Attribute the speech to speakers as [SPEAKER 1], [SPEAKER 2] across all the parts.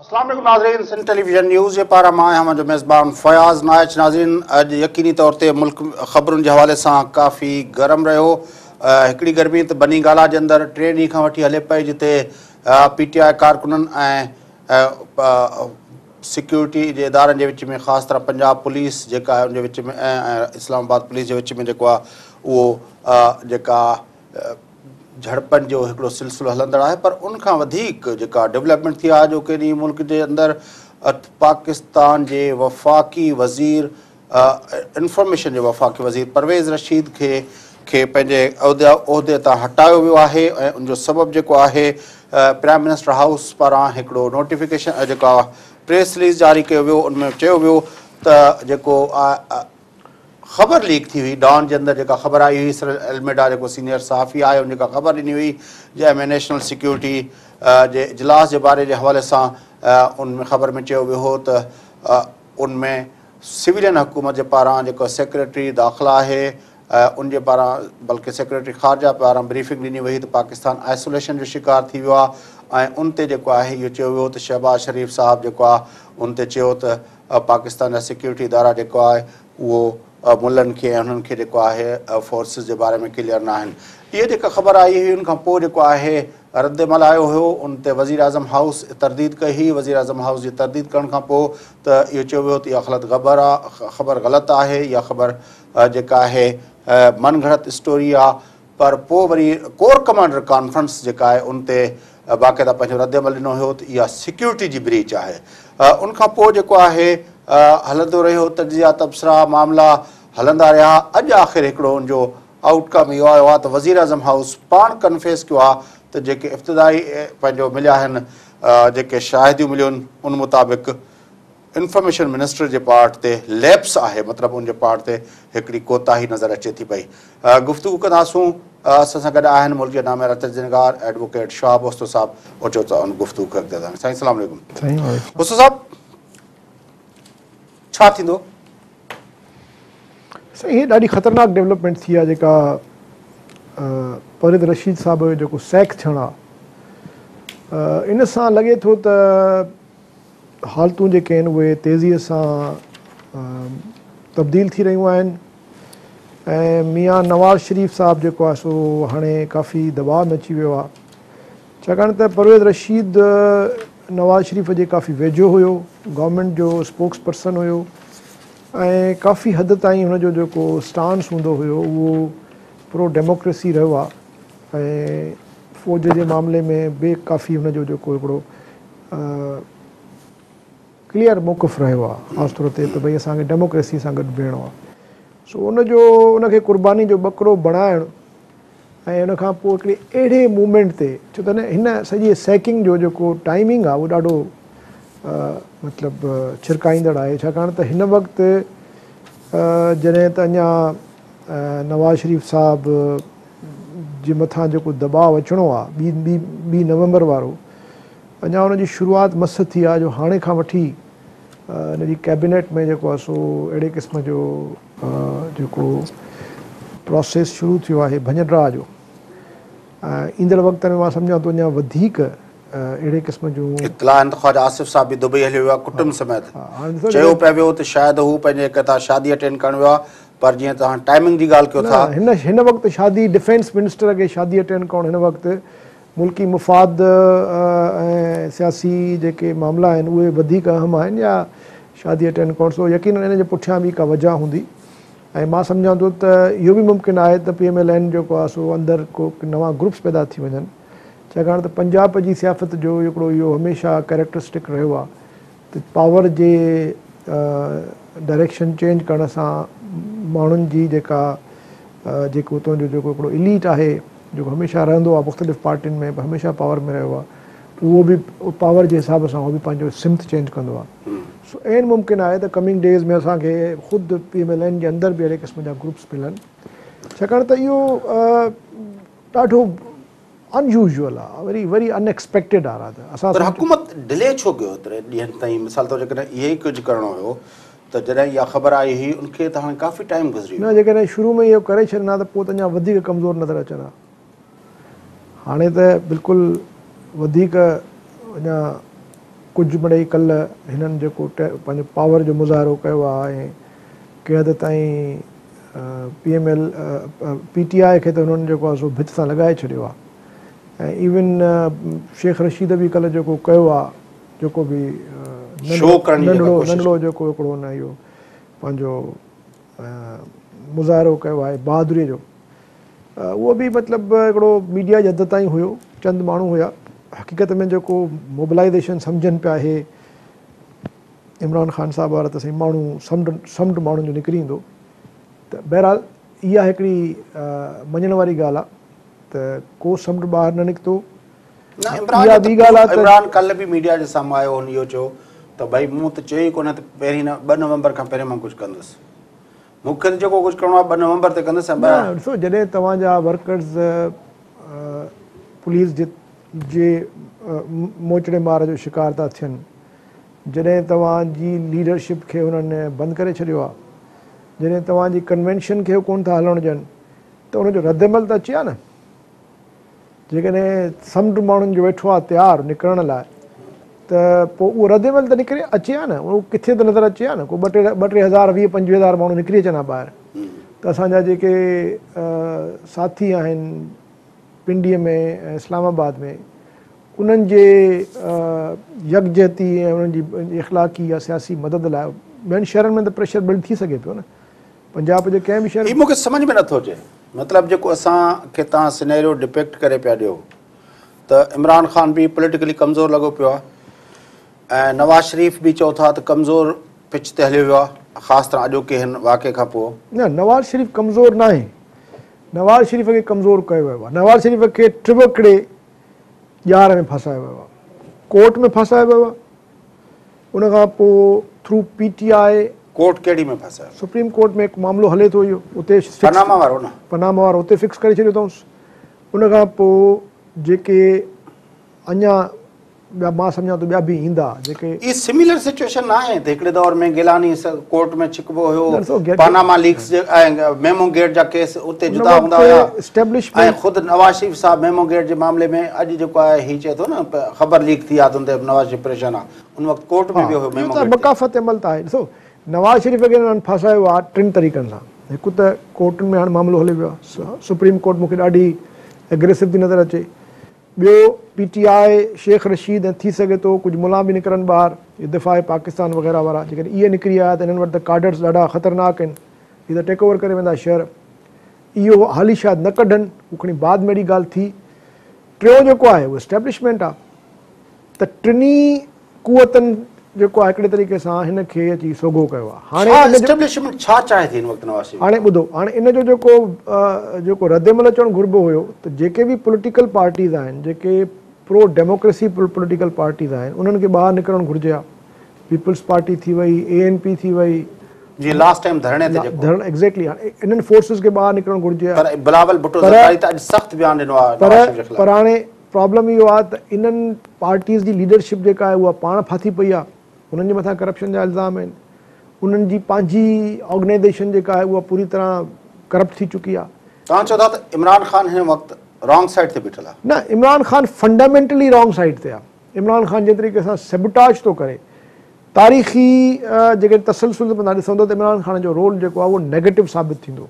[SPEAKER 1] अस्सलाम वालेकुम नाज़रीन, सिंध टेलीविजन न्यूज़ जे पारां मां आहियां मुंहिंजो मेज़बान फ़याज़ नाइच। नाज़रीन, अॼु यकीनी तौर ते मुल्क ख़बरुनि जे हवाले सां काफ़ी गरम रहियो। हिकिड़ी गर्मी त बनी ॻाल्हि जे अंदरि 3 ॾींहं खां वठी हले पई, जिते PTI कारकुननि ऐं सिक्योरिटी जे इदारनि जे विच में, ख़ासि तरह पंजाब पुलिस जेका आहे उनजे विच में ऐं इस्लामाबाद पुलिस जे विच में जेको आहे उहो जेका झड़पनि जो हिकिड़ो सिलसिलो हलंदड़ आहे। पर उनखां वधीक जेका डेवलपमेंट थी आहे, जो कि मुल्क जे अंदरि पाकिस्तान जे वफ़ाक़ी वज़ीर इंफॉर्मेशन जे वफ़ाक़ी वज़ीर परवेज़ रशीद खे पंहिंजे उहिदे तां हटायो वियो आहे। ऐं उनजो सबबु जेको आहे, प्राइम मिनिस्टर हाउस पारां हिकिड़ो नोटिफिकेशन जेका प्रेस रिलीज़ जारी कयो वियो। उनमें चयो वियो त जेको ख़बर लीक थी हुई, डॉन जे अंदरि जेका ख़बर आई हुई, सर एलमेडा जेको सीनियर सहाफ़ी आहे उन जेका ख़बर ॾिनी हुई, जंहिंमें नेशनल सिक्योरिटी जे इजलास जे बारे जे हवाले सां उनमें ख़बर में चयो वियो हो त उनमें सिविलियन हुकूमत जे पारां जेको सेक्रेटरी दाख़िला आहे उनजे पारां, बल्कि सेक्रेटरी ख़ारजा पारां ब्रीफिंग ॾिनी वई त पाकिस्तान आइसोलेशन जो शिकार थी वियो आहे। ऐं उन ते जेको आहे इहो चयो वियो त शहबाज़ शरीफ़ साहब जेको आहे उन ते चयो त पाकिस्तान जा सिक्योरिटी इदारा जेको आहे उहो मुल्हनि खे ऐं उन्हनि खे जेको आहे फोर्सिस जे बारे में क्लियर न आहिनि। इहा जेका ख़बर आई हुई, उनखां पोइ जेको आहे रद्दमल आयो हुयो। उन ते वज़ीर आज़म हाउस तरदीद कई हुई। वज़ीर आज़म हाउस जी तरदीद करण खां पोइ त इहो चयो वियो त इहा ख़बर ग़लति आहे, इहा ख़बर जेका आहे मन घड़त स्टोरी आहे। पर पोइ वरी कोर कमांडर कॉन्फ्रेंस जेका आहे उन ते बाक़ाइदा पंहिंजो रद्दमल ॾिनो हुयो त इहा सिक्योरिटी जी ब्रीच आहे। उनखां पोइ जेको आहे हलंदो रहियो, तजिया तबसरा मामला हलंदा रहिया। अॼु आख़िर हिकिड़ो उनजो आउटकम इहो आयो आहे त वज़ीर आज़म हाउस पाण कन्फेस कयो आहे त जेके इब्तिदाई पंहिंजो मिलिया आहिनि, जेके शाहिदियूं मिलियूं आहिनि, उन मुताबिक़ इंफॉर्मेशन मिनिस्टर जे पार्ट ते लैप्स आहे, मतिलबु उनजे पार्ट ते हिकिड़ी कोताही नज़र अचे थी पई। गुफ़्तगू कंदासूं। असां सां गॾु आहिनि मुल्क जे नामेरा तजनिगार एडवोकेट शाहब उस्तो साहब। अचो त उन गुफ़्तगू कंदासीं। साईं अस्सलाम वालेकुम। उस्तो साहब, छा थींदो?
[SPEAKER 2] साईं, हीअ ॾाढी ख़तरनाक डेवलपमेंट थी आहे जेका परवेज़ रशीद साहब जो जेको सैक थियणु आहे, इन सां लॻे थो त हालतूं जेके आहिनि उहे तेज़ीअ सां तब्दील थी रहियूं आहिनि। ऐं मियां नवाज़ शरीफ़ साहब जेको आहे सो हाणे काफ़ी दबाव में अची वियो आहे, छाकाणि त परवेज़ रशीद नवाज़ शरीफ़ जे काफ़ी वेझो हुयो, गवर्नमेंट जो स्पोक्स पर्सन हुयो ऐं काफ़ी हद ताईं हुनजो जेको स्टांस हूंदो हुयो उहो प्रो डेमोक्रेसी रहियो आहे। ऐं फ़ौज जे मामले में बि काफ़ी हुनजो जेको हिकिड़ो क्लियर मौक़िफ़ रहियो आहे, ख़ासि तौर ते त भई असांखे डेमोक्रेसी सां गॾु बीहणो आहे। सो उनखे क़ुर्बानी जो ॿकरो बणाइणु ऐं उनखां पोइ हिकिड़ी अहिड़े मूवमेंट ते, छो त हिन सॼी सैकिंग जो जेको टाइमिंग आहे उहो ॾाढो मतिलबु छिरकाईंदड़ आहे। छाकाणि त हिन वक़्तु जॾहिं त अञा नवाज़ शरीफ़ साहब जे मथां जेको दबाव अचिणो आहे ॿी नवंबर वारो, अञा हुनजी शुरूआति मस थी आहे, जो हाणे खां वठी हिनजी कैबिनेट में जेको आहे सो अहिड़े क़िस्म जो जेको प्रोसेस शुरू थियो आहे भञडरा जो। ईंदड़ वक़्त में मां सम्झां थो अञा वधीक अहिड़े क़िस्म जूं
[SPEAKER 1] इतला आहिनि त ख़्वाजा आसिफ़ साहब बि दुबई हलियो वियो आहे कुटुंब समेत। चयो पिया वियो त शायदि हू पंहिंजे किथां शादी अटेंड करणु वियो आहे, पर जीअं तव्हां टाइमिंग जी ॻाल्हि कयो था,
[SPEAKER 2] हिन वक़्तु शादी डिफेंस मिनिस्टर खे शादी अटेंड करणु हिन वक़्तु मुल्की मुफ़ाद ऐं सियासी जेके मामला आहिनि उहे वधीक अहम आहिनि, या शादी अटेंड करणु। सो यकीन इन जे पुठियां बि का वजह हूंदी। ऐं मां सम्झां थो त इहो बि मुमकिन आहे त PMLN जेको आहे सो अंदरि को नवां ग्रुप्स पैदा थी वञनि, छाकाणि त पंजाब जी सियासत जो हिकिड़ो इहो हमेशह कैरेक्टरिस्टिक रहियो आहे त पावर जे डायरेक्शन चेंज करण सां माण्हुनि जी जेको उतां जो जेको हिकिड़ो इलीट आहे जेको हमेशह रहंदो आहे मुख़्तलिफ़ पार्टियुनि में, हमेशह पावर में रहियो आहे, उहो बि पावर जे हिसाब सां उहो बि पंहिंजो सिमत चेंज कंदो आहे। सो एन मुमकिन आहे त कमिंग डेज़ में असांखे ख़ुदि PMLN जे अंदरि बि अहिड़े क़िस्म जा ग्रुप्स मिलनि, छाकाणि त इहो ॾाढो अनयूज़ुअल आहे, वेरी अनएक्सपेक्टेड आहे। असां
[SPEAKER 1] हुकूमत डिले छो कयो एतिरे ॾींहंनि ताईं? मिसाल तौर जेकॾहिं इहे ई कुझु करिणो हुयो त जॾहिं इहा ख़बर आई हुई उनखे त हाणे काफ़ी टाइम गुज़री वियो।
[SPEAKER 2] न, जेकॾहिं शुरू में इहो करे छॾंदा त पोइ त अञा वधीक कमज़ोर नज़र अचंदा। हाणे त बिल्कुलु वधीक अञा कुझु मिड़ई कल्ह हिननि जेको पंहिंजो पावर जो मुज़ाहिरो कयो आहे ऐं कंहिं हद ताईं PML PTI खे त हुननि जेको आहे सो भित सां लॻाए छॾियो आहे। ऐं इवन शेख रशीद बि कल्ह जेको कयो आहे, जेको बि नंढड़ो जेको हिकिड़ो हुन इहो पंहिंजो मुज़ाहिरो कयो आहे बहादुरीअ जो, उहो बि मतिलबु हिकिड़ो मीडिया जी हद ताईं हुयो। चंद माण्हू हुया, हक़ीक़त में जेको मोबिलाइज़ेशन सम्झनि पिया हे इमरान ख़ान साहिब वारा त सही माण्हू समुंड माण्हुनि जो निकिरी ईंदो। त बहरहाल इहा हिकिड़ी मञण वारी ॻाल्हि आहे त को समुंड ॿाहिरि न निकितो।
[SPEAKER 1] इहा ॿी ॻाल्हि आहे। इमरान कल्ह बि मीडिया जे साम्हूं आयो, हुन इहो चयो त भई मूं त चयो ई कोन त पहिरीं 2 नवंबर खां पहिरियों मां कुझु कंदुसि, मूंखे जेको कुझु करिणो आहे 2 नवंबर ते कंदुसि।
[SPEAKER 2] ॾिसो, जॾहिं तव्हांजा वर्कर्स पुलिस जे मोचड़े मार जो शिकार था थियनि, जॾहिं तव्हांजी लीडरशिप खे हुननि बंदि करे छॾियो आहे, जॾहिं तव्हांजी कन्वेंशन खे कोन था हलणु ॾियनि, त उनजो रद्दमल त अचे हा न। जेकॾहिं समुंड माण्हुनि जो वेठो आहे तयारु निकिरण लाइ, त पोइ उहो रद्दमल त निकिरे अचे हा न, उहो किथे त नज़र अचे हा न। को 2-3 हज़ार 20-25 माण्हू निकिरी अचनि हा ॿाहिरि, त असांजा जेके साथी आहिनि पिंडीअ में ऐं इस्लामाबाद में, उन्हनि जे यकजहती ऐं उन्हनि जी इख़लाक़ी या सियासी मदद लाइ ॿियनि शहरनि में त प्रेशर बिल्ड थी सघे पियो न। पंजाब जे कंहिं बि शहर में
[SPEAKER 1] मूंखे सम्झ में नथो अचे, मतिलबु जेको असांखे तव्हां सिनेरियो डिपेक्ट करे पिया ॾियो त इमरान ख़ान बि पॉलिटिकली कमज़ोर लॻो पियो आहे ऐं नवाज़ शरीफ़ बि चओ था त कमज़ोर पिच ते हलियो वियो आहे, ख़ासि तरह अॼोके हिन वाक़े खां पोइ।
[SPEAKER 2] न, नवाज़ शरीफ़ कमज़ोर न आहे। नवाज़ शरीफ़ खे कमज़ोर कयो वियो आहे। नवाज़ शरीफ़ खे टिबकड़े ॼार में फसायो वियो आहे, कोर्ट में फसायो वियो आहे। उनखां पोइ थ्रू PTI
[SPEAKER 1] कोर्ट कहिड़ी में फसायो?
[SPEAKER 2] सुप्रीम कोर्ट में हिकु मामिलो हले थो इहो, उते
[SPEAKER 1] पनामा वारो न,
[SPEAKER 2] पनामा वारो उते फिक्स करे छॾियो अथऊंसि। उनखां पोइ जेके अञा ॿिया मां सम्झां थो ॿिया बि ईंदा जेके
[SPEAKER 1] इहा सिमिलर सिचुएशन आहे त हिकिड़े दौर में गिलानी कोर्ट में छिकबो हुयो, पनामा लीक्स ऐं मेमो गेट जा केस उते जुदा हूंदा हुया, ऐं ख़ुदि नवाज़ शरीफ़ साहब मेमो गेट जे मामले में अॼु जेको आहे हीउ चए थो न ख़बर लीक थी आहे त उन नवाज़ शरीफ़ परेशान आहे, उन वक़्तु कोर्ट में वियो हुयो मेमो गेट।
[SPEAKER 2] मकाफ़त अमल त आहे। ॾिसो, नवाज़ शरीफ़ खे हुननि फसायो आहे 3 तरीक़नि सां। हिकु त कोर्टुनि में हाणे मामिलो हले पियो आहे, सुप्रीम कोर्ट मूंखे ॾाढी एग्रेसिव थी नज़र अचे। ॿियो PTI शेख रशीद ऐं थी सघे थो कुझु मुला बि निकिरनि ॿाहिरि, दिफ़ा पाकिस्तान वग़ैरह वारा। जेकॾहिं इहे निकिरी आया त हिननि वटि त कार्डर्स ॾाढा ख़तरनाक आहिनि, हीअ त टेक ओवर करे वेंदा शहर। इहो हाली शायदि न कढनि, हू खणी बाद में अहिड़ी ॻाल्हि थी। टियों जेको आहे उहो एस्टेब्लिशमेंट आहे। त टिनी कुवतनि जेको आहे हिकिड़े तरीक़े सां हिन खे अची सोगो कयो आहे। हाणे
[SPEAKER 1] एस्टेब्लिशमेंट छा चाहे थी हिन वक़्तु नवाज़ शरीफ़?
[SPEAKER 2] हाणे ॿुधो, हाणे इन जो जेको रद्दमल अचणु घुरिबो हुयो, त जेके बि पॉलिटिकल पार्टीज़ आहिनि, जेके प्रो डेमोक्रेसी पॉलिटिकल पार्टीज़ आहिनि, उन्हनि खे ॿाहिरि निकिरणु घुरिजे हा। पीपल्स पार्टी थी वई, ANP थी वई,
[SPEAKER 1] जीअं लास्ट टाइम धरणे ते
[SPEAKER 2] धरणे एग्ज़ैक्टली। हाणे इन्हनि फोर्सिस खे ॿाहिरि निकिरणु घुरिजे हा।
[SPEAKER 1] पर बिलावल भुट्टो ज़रदारी त अॼु सख़्तु बयानु ॾिनो आहे।
[SPEAKER 2] पर हाणे प्रॉब्लम इहो आहे त इन्हनि पार्टीज़ जी लीडरशिप जेका आहे उहा पाण फाथी पई आहे, उन्हनि जे मथां करप्शन जा इल्ज़ाम आहिनि। उन्हनि जी पंहिंजी ऑर्गेनाइज़ेशन जेका आहे उहा पूरी तरह करप्ट थी चुकी आहे।
[SPEAKER 1] तव्हां चओ था त इमरान ख़ान हिन वक़्तु रॉन्ग साइड ते बीठल आहे?
[SPEAKER 2] न, Imran Khan fundamentally wrong side ते आहे। इमरान ख़ान जे तरीक़े सां सेबोटाज थो करे। तारीख़ी जेके तसलसुल में तव्हां ॾिसंदो त इमरान ख़ान जो रोल जेको आहे उहो नेगेटिव साबित थींदो,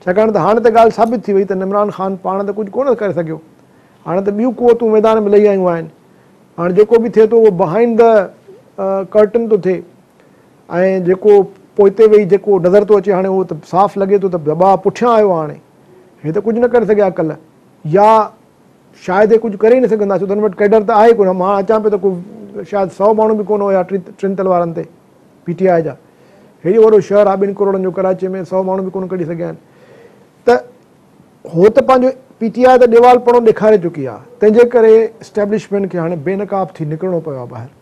[SPEAKER 2] छाकाणि त हाणे त ॻाल्हि साबित थी वई त इमरान ख़ान पाण त कुझु कोन करे सघियो। हाणे त ॿियूं क़ुवतूं मैदान में लही आयूं आहिनि। हाणे जेको बि थिए थो उहो बिहाइंड द कर्टन थो थिए, ऐं जेको पोइते वेही जेको नज़र थो अचे हाणे उहो त साफ़ु लॻे थो त दॿा पुठियां आयो आहे। हाणे हे त कुझु न करे सघिया कल्ह, या शायदि हे कुझु करे ई न सघंदासीं। हुननि वटि कैडर त आहे कोन। मां अचां पियो त को शायदि 100 माण्हू बि कोन हुया 3 वारनि ते PTI जा। हेॾो वॾो शहर आहे 2 करोड़नि जो, कराची में 100 माण्हू बि कोन कढी सघिया आहिनि। त हो त पंहिंजो PTI त ॾेवालपणो ॾेखारे चुकी आहे, तंहिंजे करे एस्टेब्लिशमेंट खे हाणे बेनकाब थी निकिरणो पियो आहे ॿाहिरि।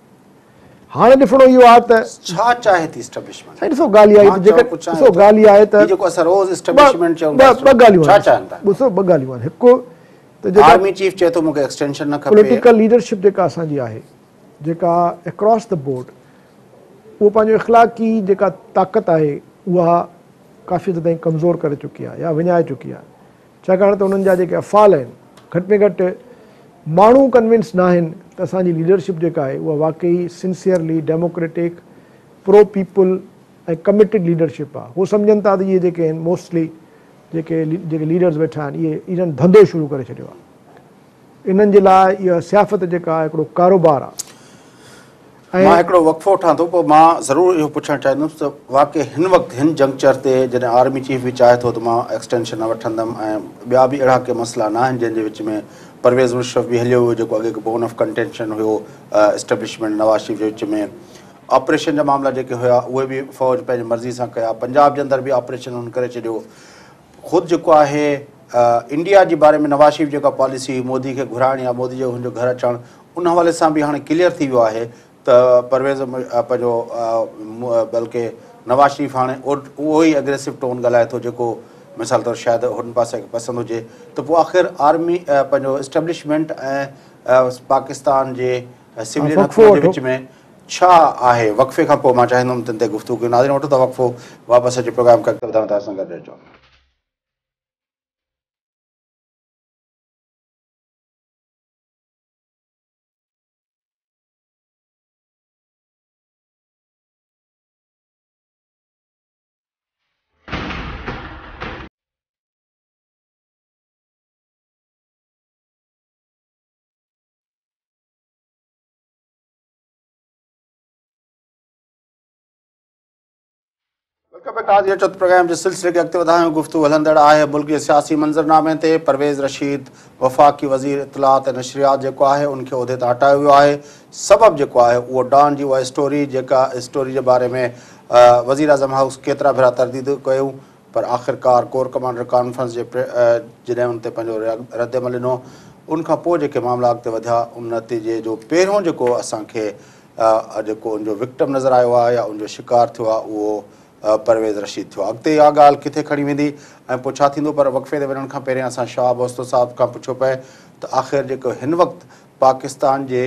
[SPEAKER 2] हाणे ॾिसणो इहो आहे त
[SPEAKER 1] छा चाहे थी एस्टेब्लिशमेंट?
[SPEAKER 2] साईं ॾिसो ॻाल्हि आहे ॾिसो ॻाल्हि आहे त
[SPEAKER 1] जेको असां रोज़ एस्टेब्लिशमेंट चऊं
[SPEAKER 2] ॿ ॻाल्हियूं
[SPEAKER 1] छा चाहिनि था?
[SPEAKER 2] ॾिसो, 2 ॻाल्हियूं आहिनि। हिकु त
[SPEAKER 1] आर्मी चीफ चए थो मूंखे एक्सटेंशन न खपे।
[SPEAKER 2] पॉलिटिकल लीडरशिप जेका असांजी आहे, जेका अक्रॉस द बोर्ड, उहो पंहिंजो इख़लाक़ी जेका ताक़त आहे उहा काफ़ी हद ताईं कमज़ोर करे चुकी आहे या विञाए चुकी आहे। छाकाणि त उन्हनि जा जेके अफ़ाल आहिनि, घटि में घटि माण्हू कन्विंस न आहिनि त असांजी लीडरशिप जेका आहे उहा वाकई सिंसियरली डेमोक्रेटिक प्रो पीपल ऐं कमिटेड लीडरशिप आहे। हू सम्झनि था त इहे जेके आहिनि मोस्टली जेके लीडर्स वेठा आहिनि इहे इन्हनि धंधो शुरू करे छॾियो आहे। इन्हनि जे लाइ इहा सियाफ़त जेका आहे हिकिड़ो कारोबार आहे।
[SPEAKER 1] मां हिकिड़ो वक़फ़ो वठां थो, पोइ मां ज़रूरु इहो पुछणु चाहींदुसि त वाक़ई हिन वक़्तु हिन जंक्चर ते जॾहिं आर्मी चीफ बि चाहे थो त मां एक्सटेंशन न वठंदुमि ऐं ॿिया बि अहिड़ा के मसइला न आहिनि जंहिंजे विच में परवेज़ मुशर्रफ बि हलियो हुयो जेको अॻे बोन ऑफ कंटेंशन हुयो एस्टेब्लिशमेंट नवाज़ शरीफ़ जे विच में। ऑपरेशन जा मामला जेके हुया उहे बि फ़ौज पंहिंजी मर्ज़ी सां कया। पंजाब जे अंदरि बि ऑपरेशन हुन करे छॾियो। ख़ुदि जेको आहे इंडिया जे बारे में नवाज़ शरीफ़ जेका पॉलिसी मोदी खे घुराइण या मोदी जो हुनजो घर अचणु उन हवाले सां बि हाणे क्लियर थी वियो आहे त परवेज़ पंहिंजो बल्कि नवाज़ शरीफ़ हाणे उहो ई एग्रेसिव टोन ॻाल्हाए थो जेको मिसाल तौरु शायदि हुन पासे खे पसंदि हुजे। त पोइ आख़िर आर्मी पंहिंजो एस्टेब्लिशमेंट ऐं पाकिस्तान जे सिविलियन हुकूमत जे विच में छा आहे? वक़फ़े खां पोइ मां चाहींदुमि तिन ते गुफ़्तगू कयूं। नाज़रीन वठो था वक़फ़ो, वापसि अची प्रोग्राम खां ॿुधायूं था असां गॾु रहिजो। प्रोग्राम जे सिलसिले खे अॻिते वधायूं। गुफ़्तगू हलंदड़ आहे मुल्क जे सियासी मंज़रनामे ते। परवेज़ रशीद वफ़ाक़ी वज़ीर इतलात ऐं नशरियात जेको आहे उनखे उहिदे तां हटायो वियो आहे। सबबु जेको आहे उहो डॉन जी उहा स्टोरी जेका स्टोरी जे बारे में वज़ीर आज़म हाउस केतिरा भेरा तरदीद कयूं पर आख़िरकार कोर कमांडर कॉन्फ्रेंस जे जॾहिं उन ते पंहिंजो रद्दमल ॾिनो उनखां पोइ जेके मामला अॻिते वधिया उन नतीजे जो पहिरियों जेको असांखे जेको उनजो विक्टिम नज़र आयो आहे या उनजो शिकार थियो आहे उहो परवेज़ रशीद थियो। अॻिते इहा ॻाल्हि किथे खणी वेंदी ऐं पोइ छा थींदो, पर वक़फ़े ते वञण खां पहिरियों असां शाह बोस्तो साहिब खां पुछियो पए त आख़िर जेको हिन वक़्तु पाकिस्तान जे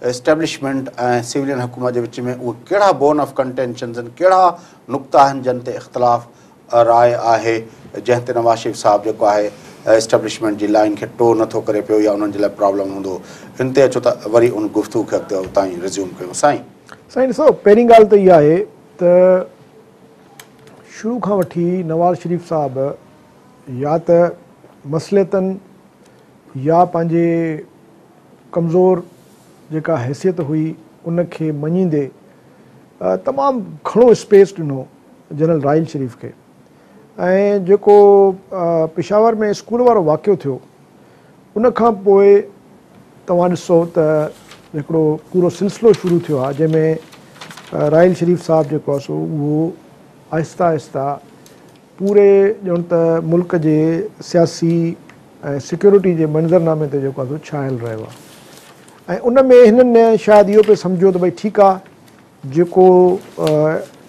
[SPEAKER 1] एस्टेब्लिशमेंट ऐं सिविलियन हुकूमत जे विच में उहे कहिड़ा बोन ऑफ कंटेंशन्स आहिनि, कहिड़ा नुक़्ता आहिनि जिन ते इख़्तिलाफ़ राय आहे जंहिं ते नवाज़ शरीफ़ साहिबु जेको आहे एस्टेब्लिशमेंट जी लाइन खे टो नथो करे पियो या उन्हनि जे लाइ प्रॉब्लम हूंदो। हिन ते अचो त वरी उन गुफ़्तगू खे अॻिते उतां ई रिज़्यूम कयूं। साईं
[SPEAKER 2] ॾिसो, पहिरीं ॻाल्हि त इहा आहे त शुरू खां वठी नवाज़ शरीफ़ साहिबु या त मसलियतनि या पंहिंजे कमज़ोर जेका हैसियत हुई उनखे मञींदे तमामु घणो स्पेस ॾिनो जनरल राहिल शरीफ़ खे। ऐं जेको पेशावर में स्कूल वारो वाक़ियो थियो उनखां पोइ तव्हां ॾिसो त हिकिड़ो पूरो सिलसिलो शुरू थियो आहे जंहिंमें राहिल शरीफ़ साहिबु जेको आहे सो उहो आहिस्ता आहिस्ता पूरे ॼण त मुल्क जे सियासी ऐं सिक्योरिटी जे मंज़रनामे ते जेको आहे सो छायल रहियो आहे। ऐं उन में हिननि शायदि इहो पियो सम्झो त भई ठीकु आहे जेको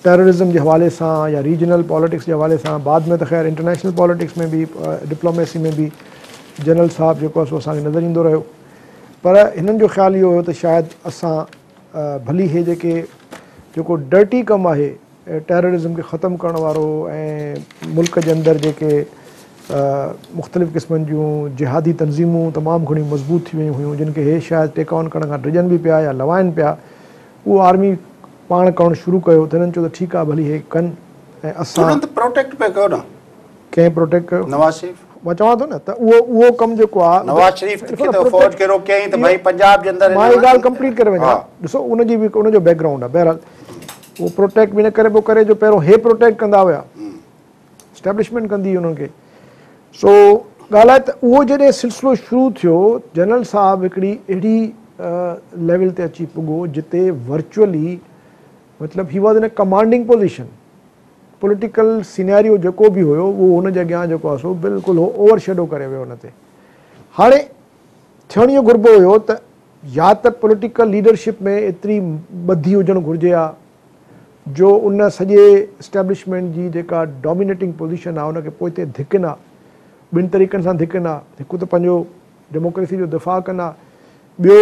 [SPEAKER 2] टेररिज़म जे हवाले सां या रीजनल पॉलिटिक्स जे हवाले सां बाद में त ख़ैर इंटरनेशनल पॉलिटिक्स में बि डिप्लोमेसी में बि जनरल साहिबु जेको आहे सो असांखे नज़र ईंदो रहियो। पर हिननि जो ख़्यालु इहो हुयो त शायदि असां भली इहे जेको डर्टी कमु आहे टेररिज़म खे ख़तमु करण वारो ऐं मुल्क जे अंदरि जेके मुख़्तलिफ़ क़िस्मनि जूं जिहादी तंज़ीमूं तमामु घणी मज़बूत थी वियूं हुयूं जिन खे हे शायदि टेक ऑन करण खां डिॼनि बि पिया या लवाइनि पिया, उहो आर्मी पाण करणु शुरू कयो। त हिननि चयो त ठीकु आहे भली हे कनि ऐं असां
[SPEAKER 1] प्रोटेक्ट पिया कयो न।
[SPEAKER 2] कंहिं प्रोटेक्ट कयो?
[SPEAKER 1] नवाज़ शरीफ़।
[SPEAKER 2] मां चवां थो न त उहो कमु जेको आहे
[SPEAKER 1] नवाज़ शरीफ़ फ़ौज खे रोकियईं त भई पंजाब जे अंदरि
[SPEAKER 2] मां हीअ ॻाल्हि कंप्लीट करे वञा। ॾिसो उनजी बि उनजो बैकग्राउंड आहे। बहरहाल उहो प्रोटेक्ट बि न करे पियो करे जो पहिरियों हे प्रोटेक्ट कंदा हुया, स्टैब्लिशमेंट कंदी हुई उन्हनि खे। सो ॻाल्हि आहे त उहो जॾहिं सिलसिलो शुरू थियो जनरल साहिबु हिकिड़ी अहिड़ी लेवल ते अची पुॻो जिते वर्चुअली मतिलबु he was in a commanding position. Political scenario जेको बि हुयो उहो हुनजे अॻियां जेको आहे सो बिल्कुलु ओवर शेडो करे वियो हुन ते। हाणे थियणु इहो घुरिबो हुयो त या त पॉलिटिकल लीडरशिप में एतिरी ॿधी हुजणु घुरिजे हा जो उन सॼे इस्टेब्लिशमेंट जी जेका डोमिनेटिंग पोज़ीशन आहे उनखे पोइ ते धिकना ॿिनि तरीक़नि सां धिकना। हिकु त पंहिंजो डेमोक्रेसी जो दिफ़ा कंदा, ॿियो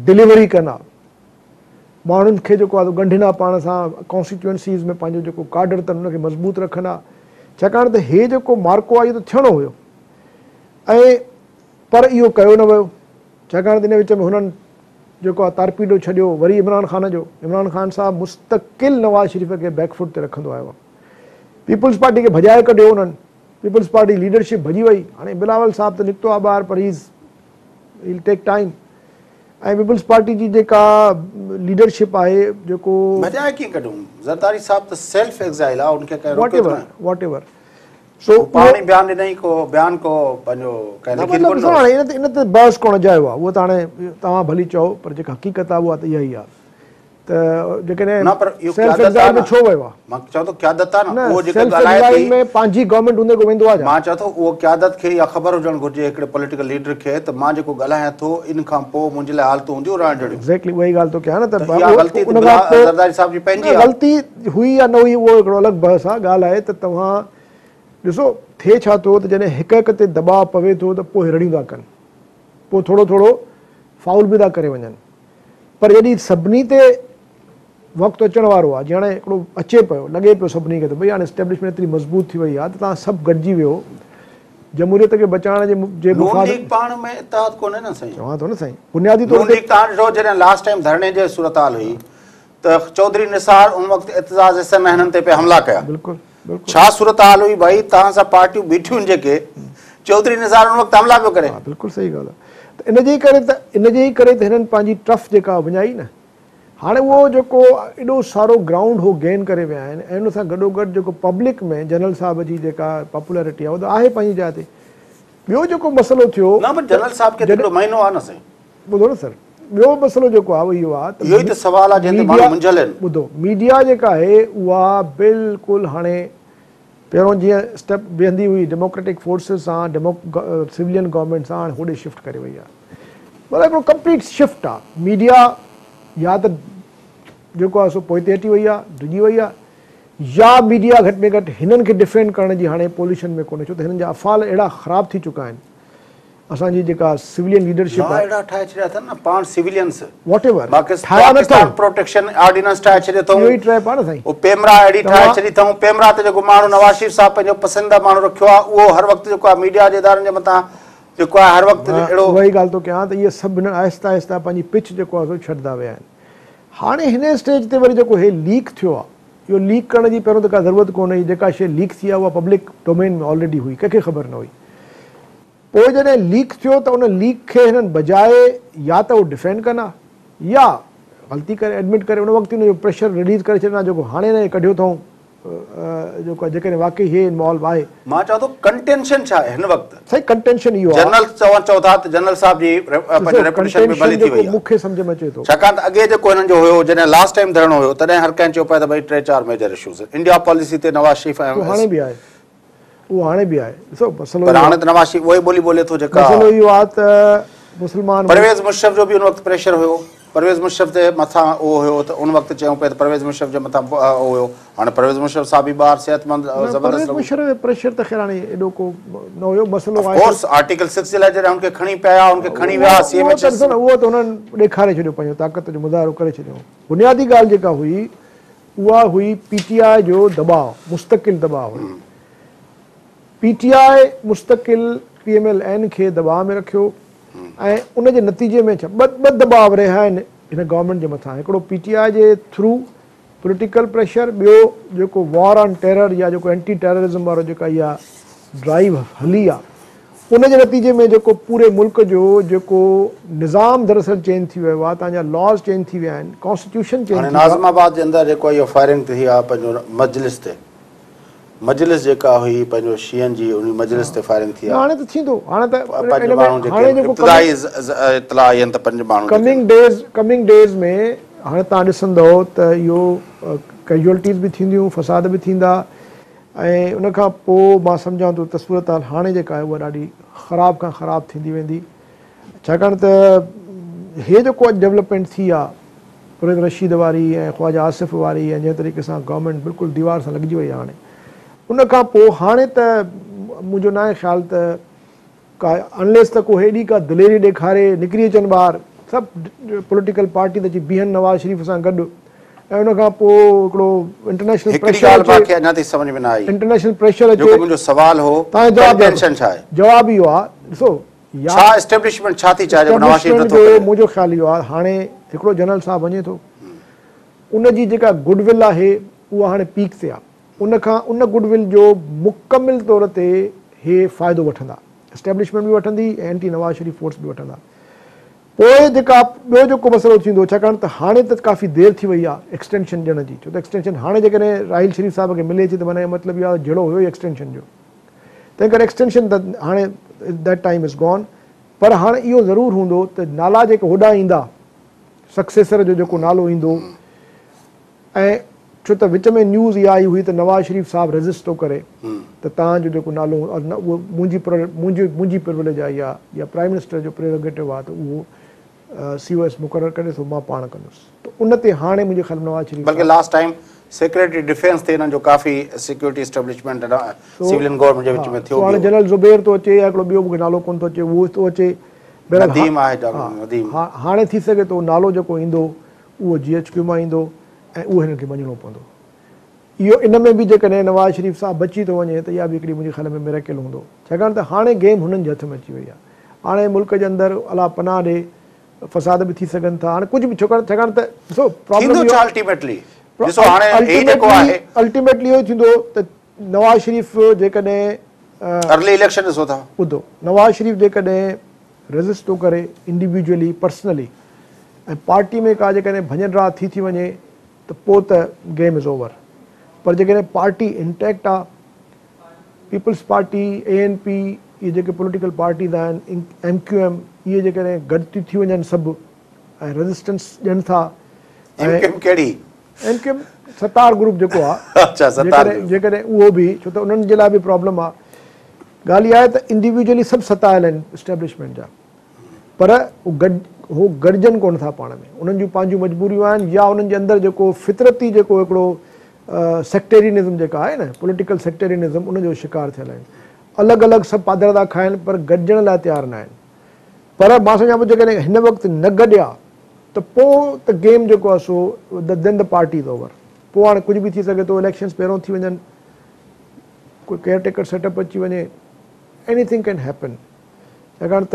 [SPEAKER 2] डिलीवरी कंदा, माण्हुनि खे जेको आहे ॻंढिना पाण सां कॉन्स्टिट्यूएंसीज़ में पंहिंजो जेको काडर अथनि उनखे मज़बूत रखंदा। छाकाणि त हे जेको मार्को आहे इहो त थियणो हुयो ऐं पर इहो कयो न वियो। छाकाणि त इन विच में हुननि जेको आहे तारपीडो छॾियो वरी इमरान ख़ान जो। इमरान ख़ान साहिबु मुस्तक़िल नवाज़ शरीफ़ खे बैकफुट ते रखंदो आयो आहे। पीपल्स पार्टी खे भॼाए कढियो उन्हनि, पीपल्स पार्टी लीडरशिप भॼी वई। हाणे बिलावल साहिबु त निकितो आहे ॿाहिरि, पर विल टेक टाइम। ऐं पीपल्स पार्टी जी जेका लीडरशिप आहे जेको
[SPEAKER 1] भॼाए कीअं कढूं, ज़रदारी साहिबु त सेल्फ एग्ज़ाइल आहे, उनखे कंहिं
[SPEAKER 2] वॉट
[SPEAKER 1] रोके थो न।
[SPEAKER 2] एवर वॉट एवर सो
[SPEAKER 1] पाणी बयानु ॾिनई को बयानु को पंहिंजो कंहिं लिखित कोन ॾिनो।
[SPEAKER 2] हाणे इन ते बहस कोन जायो आहे, उहो त हाणे तव्हां भली चओ, पर जेका हक़ीक़त आहे उहा त इहा ई आहे त जेकॾहिं
[SPEAKER 1] न, पर इहो
[SPEAKER 2] सेल्फ
[SPEAKER 1] क़यादत
[SPEAKER 2] एग्ज़ाइल
[SPEAKER 1] आहे
[SPEAKER 2] में
[SPEAKER 1] न।
[SPEAKER 2] छो वियो आहे?
[SPEAKER 1] मां चवां थो क़यादत आहे न, उहो जेको
[SPEAKER 2] सेल्फ
[SPEAKER 1] ॻाल्हाए
[SPEAKER 2] एग्ज़ाइल
[SPEAKER 1] थी,
[SPEAKER 2] में पंहिंजी गवर्नमेंट हूंदे को वेंदो आहे।
[SPEAKER 1] मां चवां थो उहो क़यादत खे इहा ख़बर हुजणु घुरिजे हिकिड़े पॉलिटिकल लीडर खे त मां जेको ॻाल्हायां थो इन खां पोइ मुंहिंजे लाइ हालतूं हूंदियूं रहण जहिड़ियूं।
[SPEAKER 2] एग्ज़ैक्टली उहा ई ॻाल्हि थो कयां न, त
[SPEAKER 1] इहा ग़लती
[SPEAKER 2] उन खां पोइ
[SPEAKER 1] ज़रदारी साहिब जी पंहिंजी आहे।
[SPEAKER 2] ग़लती हुई या न हुई उहो हिकिड़ो अलॻि बहस आहे। ॻाल्हि आहे त तव्हां ॾिसो थिए छा थो त जॾहिं हिक हिक ते दबाव पवे थो त पोइ हिरड़ियूं था कनि, पोइ थोरो थोरो फाउल बि था करे वञनि। पर जॾहिं सभिनी ते वक़्तु अचण वारो आहे, जीअं हाणे हिकिड़ो अचे पियो, लॻे पियो सभिनी खे त भई हाणे एस्टेब्लिशमेंट एतिरी मज़बूत थी वई आहे त तव्हां सभु गॾिजी वियो जमहूरियत खे बचाइण जे
[SPEAKER 1] नून लीग पाण में इत्तेहाद कोन्हे न साईं।
[SPEAKER 2] चवां थो न साईं, बुनियादी तौर
[SPEAKER 1] नून
[SPEAKER 2] ते
[SPEAKER 1] लीग तव्हां ॾिठो जॾहिं लास्ट टाइम धरणे जे सूरत हाल हुई त चौधरी निसार उन वक़्तु एतिज़ाज़ हसन हिननि ते पिया हमला कया।
[SPEAKER 2] बिल्कुलु बिल्कुलु
[SPEAKER 1] छा सूरत हाल हुई भाई, तव्हां सां पार्टियूं बीठियूं जेके, चौधरी निसार उन वक़्तु हमला पियो करे।
[SPEAKER 2] हा बिल्कुलु सही ॻाल्हि आहे। त इनजे ई करे त हिननि पंहिंजी टफ जेका विञाई न। हाणे उहो जेको एॾो सारो ग्राउंड हो गेन करे विया आहिनि ऐं उन सां गॾोगॾु जेको पब्लिक में जनरल साहिब जी जेका पॉपुलैरिटी आहे उहो त आहे पंहिंजी जाइ ते। ॿियो जेको मसइलो थियो
[SPEAKER 1] न, पर जनरल साहिब खे हिकिड़ो महीनो आहे न साईं।
[SPEAKER 2] ॿुधो न सर, ॿियो मसइलो जेको आहे उहो इहो आहे त
[SPEAKER 1] इहो ई त सवाल आहे जंहिं ते माण्हू मुंझल आहिनि।
[SPEAKER 2] ॿुधो, मीडिया जेका आहे उहा बिल्कुलु हाणे पहिरियों जीअं स्टेप वेहंदी हुई डेमोक्रेटिक फोर्सिस सां, सिविलियन गवर्नमेंट सां, हाणे होॾे शिफ्ट करे वई आहे। मतिलबु हिकिड़ो कंप्लीट शिफ्ट आहे। मीडिया या त जेको आहे सो पोइ ते हटी वई आहे, डिॼी वई आहे, या मीडिया घटि में घटि हिननि खे डिफेंड करण जी हाणे पोज़ीशन में कोन्हे, छो त हिननि जा अफ़ाल अहिड़ा ख़राब थी चुका आहिनि। असांजी जेका सिविलियन लीडरशिप आहे
[SPEAKER 1] अहिड़ा ठाहे छॾिया अथनि न पाण civilians,
[SPEAKER 2] whatever
[SPEAKER 1] Pakistan protection ordinance ठाहे छॾियो अथऊं।
[SPEAKER 2] इहो ई ट्रैप आहे न साईं।
[SPEAKER 1] उहो पेमरा अहिड़ी ठाहे छॾी अथऊं, पेमरा ते जेको माण्हू नवाज़ शरीफ़ साहिबु पंहिंजो पसंदीदा माण्हू रखियो आहे, उहो हर वक़्तु जेको आहे मीडिया जे इदारनि जे मथां जेको आहे हर वक़्तु अहिड़ो।
[SPEAKER 2] उहा ई ॻाल्हि थो कयां त इहे सभु हिन आहिस्ता आहिस्ता पंहिंजी पिच जेको आहे सो छॾंदा विया आहिनि। हाणे हिन स्टेज ते वरी जेको हे लीक थियो आहे, इहो लीक करण जी पहिरियों त का ज़रूरत कोन हुई। जेका शइ लीक थी आहे उहा पब्लिक डोमेन में ऑलरेडी हुई, कंहिंखे ख़बर न हुई। पोइ जॾहिं लीक थियो त उन लीक खे हिननि बजाए या त उहो डिफेंड कनि या ग़लती करे एडमिट करे उन वक़्तु हुनजो प्रेशर रिलीज़ करे छॾींदा, जेको हाणे न कढियो अथऊं जेको आहे जेकॾहिं वाक़ई हे इन्वॉल्व आहे।
[SPEAKER 1] मां चवां थो कंटेंशन छा आहे हिन वक़्तु?
[SPEAKER 2] सही कंटेंशन इहो आहे।
[SPEAKER 1] जनरल चओ था त जनरल साहिब जी पंहिंजो रेपुटेशन में भली थी वई आहे।
[SPEAKER 2] मूंखे सम्झ में अचे थो,
[SPEAKER 1] छाकाणि त अॻे जेको हिननि जो हुयो जॾहिं लास्ट टाइम धरणो हुयो तॾहिं हर कंहिं चयो पिया त भई 3-4 मेजर इशूज़ इंडिया पॉलिसी ते नवाज़ शरीफ़ ऐं
[SPEAKER 2] हाणे बि आहे, उहो हाणे बि आहे। ॾिसो मसइलो
[SPEAKER 1] पर हाणे त नवाज़ शरीफ़ उहो ई ॿोली ॿोले थो जेका
[SPEAKER 2] मसइलो इहो आहे त मुस्लमान
[SPEAKER 1] परवेज़ मुशर्रफ जो बि उन वक़्तु प्रेशर हुयो। परवेज़ मुशर्रफ जे मथां उहो हुयो त उन वक़्तु चयूं पिया त परवेज़ मुशर्रफ जे मथां उहो हुयो। हाणे परवेज़ मुशर्रफ साहिब बि ॿार सेहतमंद ज़बरदस्त
[SPEAKER 2] मुशर्रफ प्रेशर त ख़ैर हाणे एॾो को न हुयो। मसइलो आहे
[SPEAKER 1] कोर्स आर्टिकल 6 जे लाइ जॾहिं उनखे खणी पिया उनखे खणी विया सीएमएच
[SPEAKER 2] उहो त हुननि ॾेखारे छॾियो, पंहिंजो ताक़त जो मुज़ाहिरो करे छॾियो। बुनियादी ॻाल्हि जेका हुई उहा हुई पीटीआई जो दबाव, मुस्तक़िल दबाव हुई। पीटीआई मुस्तक़िल पीएमएलएन खे दबाव में रखियो ऐं उनजे नतीजे में छा ॿ दबाव रहिया आहिनि हिन गवर्नमेंट जे मथां। हिकिड़ो पीटीआई जे थ्रू पॉलिटिकल प्रेशर, ॿियो जेको वॉर ऑन टेरर या जेको एंटी टेररिज़म वारो जेका इहा ड्राइव हली आहे उनजे नतीजे में जेको पूरे मुल्क जो जेको निज़ाम दरअसल चेंज थी वियो आहे, तव्हांजा लॉज चेंज थी विया आहिनि, कॉन्स्टिट्यूशन चेंज थी वियो आहे।
[SPEAKER 1] नाज़िमाबाद जे अंदरि जेको इहो फायरिंग थी आहे पंहिंजो मजलिस ते, मजलिस जेका हुई पंहिंजो शीयनि जी उन मजलिस ते फायरिंग थी आहे।
[SPEAKER 2] हाणे त थींदो, हाणे त
[SPEAKER 1] हाणे जेको इत्तला आई आहिनि त 5 माण्हू
[SPEAKER 2] कमिंग डेज़ में हाणे तव्हां ॾिसंदव त इहो कैजुअलिटीज़ बि थींदियूं, फसाद बि थींदा ऐं उन खां पोइ मां सम्झां थो त सूरत हाल हाणे जेका आहे उहा ॾाढी ख़राब खां ख़राब थींदी वेंदी। छाकाणि त हे जेको अॼु डेवलपमेंट थी आहे परवेज़ रशीद वारी ऐं ख़्वाजा आसिफ़ वारी ऐं जंहिं तरीक़े सां गवर्नमेंट बिल्कुलु दीवार सां लॻिजी वई आहे हाणे, उन खां पोइ हाणे त मुंहिंजो न आहे ख़्यालु त का अनलेस त को हेॾी का दिलेरी ॾेखारे निकिरी अचनि ॿाहिरि सभु पॉलिटिकल पार्टी त अची बीहनि नवाज़ शरीफ़ सां गॾु ऐं उन खां पोइ हिकिड़ो इंटरनेशनल प्रेशर अचे।
[SPEAKER 1] मुंहिंजो सवाल हो
[SPEAKER 2] तव्हांजो जवाबु इहो आहे, ॾिसो
[SPEAKER 1] छा एस्टेब्लिशमेंट छा थी चाहे नवाज शरीफ नथो करे?
[SPEAKER 2] मुंहिंजो ख़्यालु इहो आहे हाणे हिकिड़ो जनरल साहब वञे थो, उनजी जेका गुडविल आहे उहा हाणे पीक ते आहे, उन गुडविल जो मुकमिल तौर ते हे फ़ाइदो वठंदा, एस्टेब्लिशमेंट बि वठंदी ऐं एंटी नवाज शरीफ फोर्स बि वठंदा। पोइ जेका ॿियो जेको मसइलो थींदो, छाकाणि त हाणे त काफ़ी देरि थी वई आहे एक्सटेंशन ॾियण जी, छो त एक्सटेंशन हाणे जेकॾहिं राहिल शरीफ साहिब खे मिले थी त माना मतिलबु इहो जहिड़ो हुयो एक्सटेंशन जो, तंहिं करे एक्सटेंशन त हाणे दैट टाइम इज़ गॉन। पर हाणे इहो ज़रूरु हूंदो त नाला जेके होॾां ईंदा, सक्सेसर जो जेको नालो ईंदो, ऐं छो त विच में न्यूज़ इहा आई हुई त नवाज़ शरीफ साहिबु रजिस्ट थो करे त तव्हांजो जेको नालो उहो मुंहिंजी प्रिविलेज आहे या प्राइम मिनिस्टर जो प्रेरोगेटिव आहे त उहो COS मुक़ररु करे थो, मां पाण कंदुसि। त उन ते हाणे मुंहिंजे ख़्याल नवाज़ शरीफ
[SPEAKER 1] बल्कि लास्ट टाइम सेक्रेटरी डिफेंस ते हिननि जो काफ़ी सिक्योरिटी एस्टेब्लिशमेंट सिविलियन गवर्नमेंट जे विच में थियो।
[SPEAKER 2] हाणे जनरल ज़ुबैर थो अचे या हिकिड़ो ॿियो मूंखे नालो कोन थो अचे, उहो थो अचे।
[SPEAKER 1] नदीम आहे नदीम।
[SPEAKER 2] हाणे थी सघे थो नालो जेको ईंदो उहो GHQ मां ईंदो ऐं उहो हिननि खे मञिणो पवंदो। इहो इन में बि जेकॾहिं नवाज़ शरीफ साहिबु बची थो वञे त इहा बि हिकिड़ी मुंहिंजे ख़्याल में मिरेकल हूंदो, छाकाणि त हाणे गेम हुननि जे हथ में अची वई आहे। हाणे मुल्क जे अंदरि अला पनाह ॾे फसाद बि थी सघनि था, हाणे कुझु बि छाकाणि त ॾिसो अल्टीमेटली इहो थींदो त नवाज़ शरीफ जेकॾहिं
[SPEAKER 1] अर्ली इलेक्शन ॾिसो था,
[SPEAKER 2] ॿुधो, नवाज़ शरीफ जेकॾहिं रजिस्ट थो करे इंडिविजुअली पर्सनली ऐं पार्टी में का जेकॾहिं भञन राह थी वञे त पोइ त गेम इज़ ओवर। पर जेकॾहिं पार्टी इंटैक्ट आहे, पीपल्स पार्टी, ANP, इहे जेके पॉलिटिकल पार्टीज़ आहिनि, MQM, इहे जेकॾहिं गॾु थी वञनि सभु ऐं रेज़िस्टेंस ॾियनि था, MQM सतार ग्रुप जेको आहे, जेकॾहिं उहो बि, छो त उन्हनि जे लाइ बि प्रॉब्लम आहे। ॻाल्हि इहा आहे त इंडिविजुअली सभु सतायल आहिनि एस्टेब्लिशमेंट जा, पर उहो गॾिजनि कोन था पाण में, उन्हनि जूं पंहिंजूं मजबूरियूं आहिनि या उन्हनि जे अंदरि जेको फितरती जेको हिकिड़ो सेक्टेरियनिज़म जेका आहे न, पॉलिटिकल सेक्टेरियनिज़म, उनजो शिकार थियल आहिनि। अलॻि अलॻि सभु पादर था खाइनि पर गॾिजण लाइ तयारु न आहिनि। पर मां सम्झां थो जेकॾहिं हिन वक़्तु न गॾिया त पोइ त गेम जेको आहे so then the party is over. पोइ हाणे कुझु बि थी सघे थो, इलेक्शन्स पहिरियों थी वञनि, कोई केयरटेकर सेटअप अची वञे, एनीथिंग कैन हैपन, छाकाणि त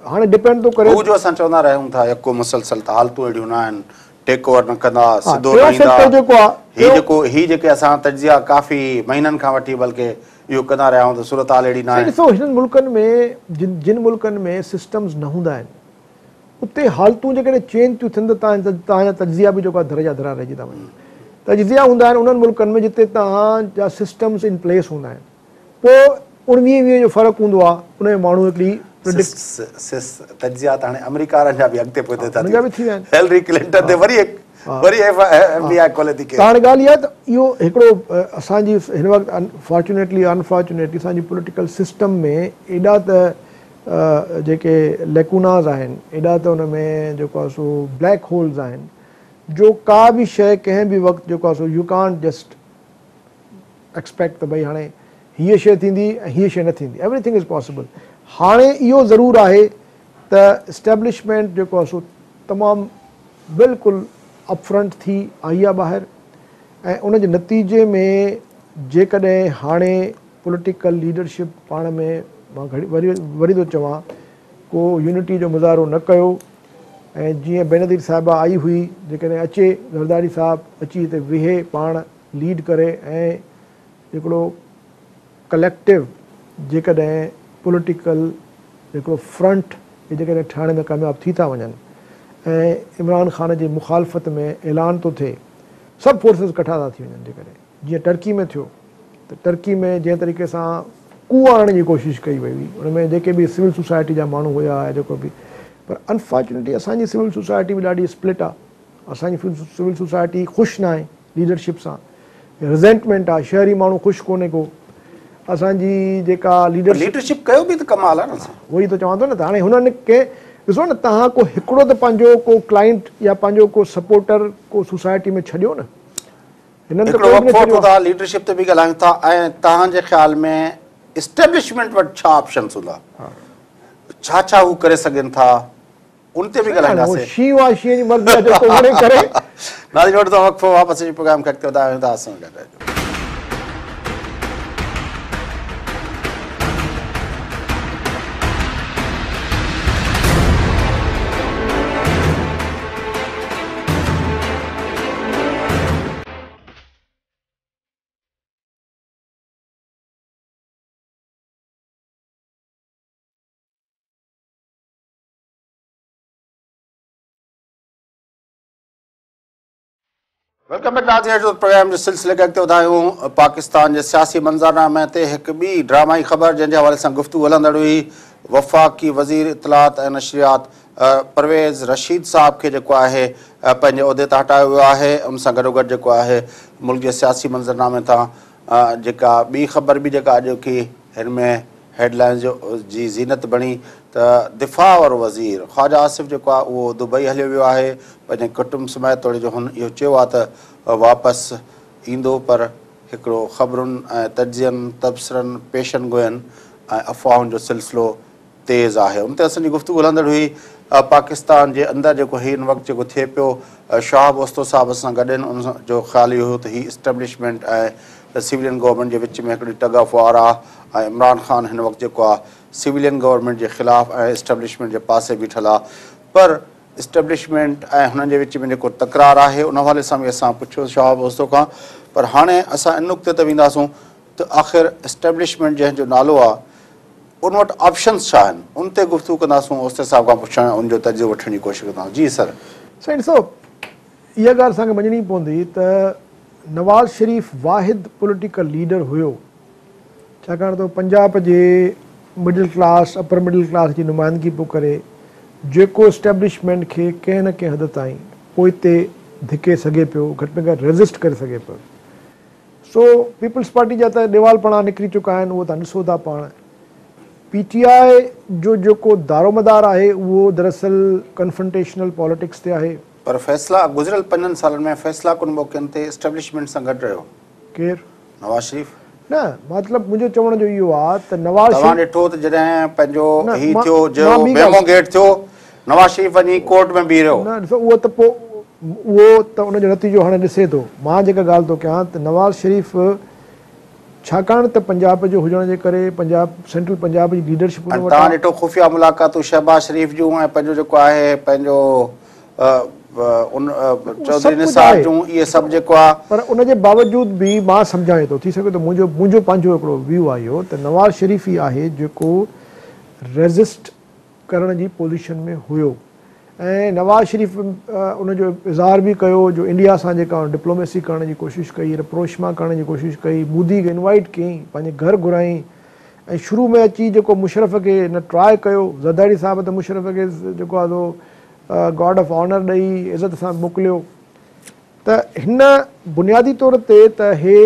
[SPEAKER 2] हाणे डिपेंड थो करे।
[SPEAKER 1] जो असां चवंदा रहियूं था यको मुसलसल त हालतूं अहिड़ियूं न आहिनि, टेक ओवर न कंदा, सिधो न ईंदा, ही जेके असां तजिया काफ़ी महीननि खां वठी बल्कि इहो कंदा रहिया आहियूं त सूरत हाल अहिड़ी न आहे।
[SPEAKER 2] ॾिसो, हिननि मुल्कनि में जिन मुल्कनि में सिस्टम्स न हूंदा आहिनि उते हालतूं जेकॾहिं चेंज थियूं थियनि त तव्हांजा तजिया बि जेको आहे दर जा दर रहिजी था वञनि। तजिया हूंदा आहिनि उन्हनि मुल्कनि में जिते तव्हांजा सिस्टम्स इन प्लेस हूंदा आहिनि, पोइ 19-20 जो फ़र्क़ु हूंदो आहे, उन में माण्हू हिकिड़ी
[SPEAKER 1] तजिया त हाणे अमेरिका वारनि जा बि अॻिते पोइ
[SPEAKER 2] थी विया आहिनि।
[SPEAKER 1] हिलरी क्लिंटन ते वरी FBI खोले थी।
[SPEAKER 2] हाणे ॻाल्हि इहा आहे त इहो हिकिड़ो असांजी हिन वक़्तु अनफॉर्चुनेटली असांजी पॉलिटिकल सिस्टम में एॾा त जेके लेकुनास आहिनि, एॾा त उन में जेको आहे सो ब्लैक होल्स आहिनि, जो का बि शइ कंहिं बि वक़्तु जेको आहे so you can't just expect त भई हाणे हीअ शइ थींदी ऐं हीअ शइ न थींदी, एवरीथिंग इज़ पॉसिबल। हाणे इहो ज़रूरु आहे त एस्टेब्लिशमेंट जेको आहे सो तमामु बिल्कुलु अपफ्रंट थी आई आहे ॿाहिरि, ऐं उन जे नतीजे में जेकॾहिं हाणे पॉलिटिकल लीडरशिप पाण में, मां वरी थो चवां, को यूनिटी जो मुज़ाहिरो न कयो, ऐं जीअं बेनज़ीर साहिबा आई हुई, जेकॾहिं अचे ज़रदारी साहिबु अची हिते वेहे पाण लीड करे ऐं हिकिड़ो कलेक्टिव जेकॾहिं पॉलिटिकल हिकिड़ो फ्रंट जेकॾहिं ठाहिण में कामयाबु थी था वञनि ऐं इमरान ख़ान जी मुखालफ़त में ऐलान थो थिए, सभु फोर्सिस इकठा था थी वञनि। जेकॾहिं जीअं टर्की में थियो त टर्की में जंहिं तरीक़े सां कूअ आणण जी कोशिशि कई वई हुई, उन में जेके बि सिविल सोसाइटी जा माण्हू हुया ऐं जेको बि, पर अनफॉर्चुनेटली असांजी सिविल सोसाइटी बि ॾाढी स्प्लिट आहे। असांजी सिविल सोसाइटी ख़ुशि न आहे लीडरशिप सां, रिज़ेंटमेंट आहे, शहरी माण्हू ख़ुशि कोन्हे को। असांजी जेका
[SPEAKER 1] लीडरशिप कयो बि त कमाल आहे न,
[SPEAKER 2] उहो ई त चवां थो न। त हाणे हुननि खे ॾिसो न, तव्हां को हिकिड़ो त पंहिंजो को क्लाइंट या पंहिंजो को सपोर्टर को सोसाइटी में छॾियो न, हिननि
[SPEAKER 1] त लीडरशिप ते बि ॻाल्हायूं था। ऐं तव्हांजे ख़्याल में एस्टेब्लिशमेंट वटि छा ऑप्शन्स हूंदा, छा छा हू करे सघनि था, उन ते बि ॻाल्हाईंदासीं।
[SPEAKER 2] शींहुं आहे, शींहं जी मर्ज़ी आहे, जेको वणे करे।
[SPEAKER 1] नाज़रीन वटि त वक़्फ़ो, वापसि अची प्रोग्राम खे अॻिते वधायूं था। असां गॾु वेलकम बैक नाज़रीन जो प्रोग्राम जे सिलसिले खे अॻिते वधायूं। पाकिस्तान जे सियासी मंज़रनामे ते हिकु ॿी ड्रामाई ख़बर जंहिंजे हवाले सां गुफ़्तगू हलंदड़ हुई। वफ़ाक़ी वज़ीर इतलात ऐं नशरियात परवेज़ रशीद साहब खे जेको आहे पंहिंजे उहिदे तां हटायो वियो आहे। उन सां गॾोगॾु जेको आहे मुल्क जे सियासी मंज़रनामे तां जेका ॿी ख़बर बि जेका अॼु की हिन में हेडलाइन जी ज़ीनत बणी त दिफ़ा वारो वज़ीर ख़्वाजा आसिफ़ जेको आहे उहो दुबई हलियो वियो आहे पंहिंजे कुटुंब समेत। तोड़े जो हुन इहो चयो आहे त वापसि ईंदो, पर हिकिड़ो ख़बरुनि ऐं तजियनि तबसरनि पेशन गोयनि ऐं अफ़वाहुनि जो सिलसिलो तेज़ आहे। उन ते असांजी गुफ़्तगू हलंदड़ हुई। पाकिस्तान जे अंदरि जेको हिन वक़्तु जेको थिए पियो, शाह वोस्तो साहिब सां गॾु आहिनि। उन जो ख़्यालु इहो हुओ त हीअ इस्टेब्लिशमेंट ऐं सिविलियन गवर्नमेंट जे विच में हिकिड़ी टग ऑफ वार आहे ऐं इमरान ख़ान हिन वक़्तु जेको आहे सिविलियन गवर्नमेंट जे ख़िलाफ़ु ऐं इस्टेब्लिशमेंट जे पासे बीठल आहे। पर इस्टेब्लिशमेंट ऐं हुननि जे विच में जेको तकरार आहे उन हवाले सां बि असां पुछियो शाह वोस्तो खां। पर हाणे असां इन नुक़्ते ते वेंदासूं त आख़िर इस्टेब्लिशमेंट जंहिंजो नालो आहे उन वटि ऑप्शन्स छा आहिनि, उन ते गुफ़्तगू कंदासूं। ओस्ते साहिब खां पुछण उनजो तजुर्बो वठण जी कोशिशि कंदासीं। जी सर।
[SPEAKER 2] साईं ॾिसो, इहा ॻाल्हि असांखे मञणी पवंदी त नवाज़ शरीफ़ वाहिद पॉलिटिकल लीडर हुयो, छाकाणि त पंजाब जे middle class upper middle class जी नुमाइंदगी पियो करे, जेको इस्टेब्लिशमेंट खे कंहिं न कंहिं हद ताईं पोइ ते धिके सघे पियो, घटि में घटि रेज़िस्ट करे सघे पियो। सो पीपल्स पार्टी जा त दीवालपणा निकिरी चुका आहिनि, उहो तव्हां ॾिसो था पाण। PTI जो जेको दारोमदार आहे उहो दरअसल कन्फ्रंटेशनल पॉलिटिक्स ते आहे।
[SPEAKER 1] पर फ़ैसिला गुज़िरियल 5 सालनि में फ़ैसिला कुन मौक़नि ते इस्टेब्लिशमेंट सां गॾु रहियो।
[SPEAKER 2] केरु?
[SPEAKER 1] नवाज़ शरीफ़।
[SPEAKER 2] न मतिलबु मुंहिंजो चवण जो इहो आहे त नवाज़
[SPEAKER 1] तव्हां ॾिठो त जॾहिं पंहिंजो ही थियो जो मेमो गेट थियो, नवाज़ शरीफ़ वञी कोर्ट में बीह रहियो।
[SPEAKER 2] न ॾिसो, उहो त पोइ उहो त उनजो नतीजो हाणे ॾिसे थो। मां जेका ॻाल्हि थो कयां त नवाज़ शरीफ़ छाकाणि त पंजाब जो हुजण जे करे पंजाब सेंट्रल पंजाब जी लीडरशिप
[SPEAKER 1] तव्हां ॾिठो खुफ़िया मुलाक़ातूं शहबाज़ शरीफ़ जूं ऐं पंहिंजो जेको आहे पंहिंजो चौधरी निसार जूं, इहे सभु जेको आहे।
[SPEAKER 2] पर उनजे बावजूदि बि मां सम्झाए थो, थी सघे थो मुंहिंजो पंहिंजो हिकिड़ो व्यू आहे इहो त नवाज़ शरीफ़ ई आहे जेको रेज़िस्ट करण जी पोज़ीशन में हुयो। ऐं नवाज़ शरीफ़ उनजो इज़हार बि कयो जो इंडिया सां जेका डिप्लोमेसी करण जी कोशिशि कई, रिप्रोशमा करण जी कोशिशि कई, मोदी खे इनवाइट कयईं, पंहिंजे घर घुराईं। ऐं शुरू में अची जेको मुशरफ़ खे न ट्राए कयो, ज़रदारी साहिब त मुशरफ़ खे जेको आहे सो गॉड ऑफ ऑनर ॾेई इज़त सां मोकिलियो। त हिन बुनियादी तौर ते त हे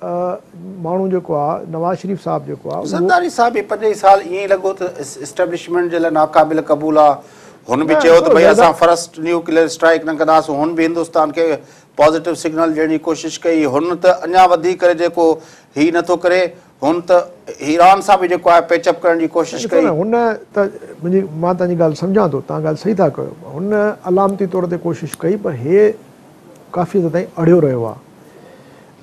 [SPEAKER 2] माण्हू जेको आहे नवाज़ शरीफ़ साहिबु जेको आहे,
[SPEAKER 1] ज़रदारी साहिब बि 5 साल ईअं ई लॻो त इस्टेब्लिशमेंट जे लाइ नाक़ाबिल क़बूल आहे। हुन बि चयो त भई असां फर्स्ट न्यूक्लियर स्ट्राइक न कंदासीं। हुन बि हिंदुस्तान खे पॉज़िटिव सिग्नल ॾियण जी कोशिशि कई। हुन त अञा वधीक करे जेको ही नथो करे, हुन त ईरान सां बि जेको आहे पेचअप करण जी कोशिशि कई।
[SPEAKER 2] हुन त मां तव्हांजी ॻाल्हि सम्झां थो, तव्हां ॻाल्हि सही था कयो। हुन अलामती तौर ते कोशिशि कई, पर हे काफ़ी हद ताईं अड़ियो रहियो आहे।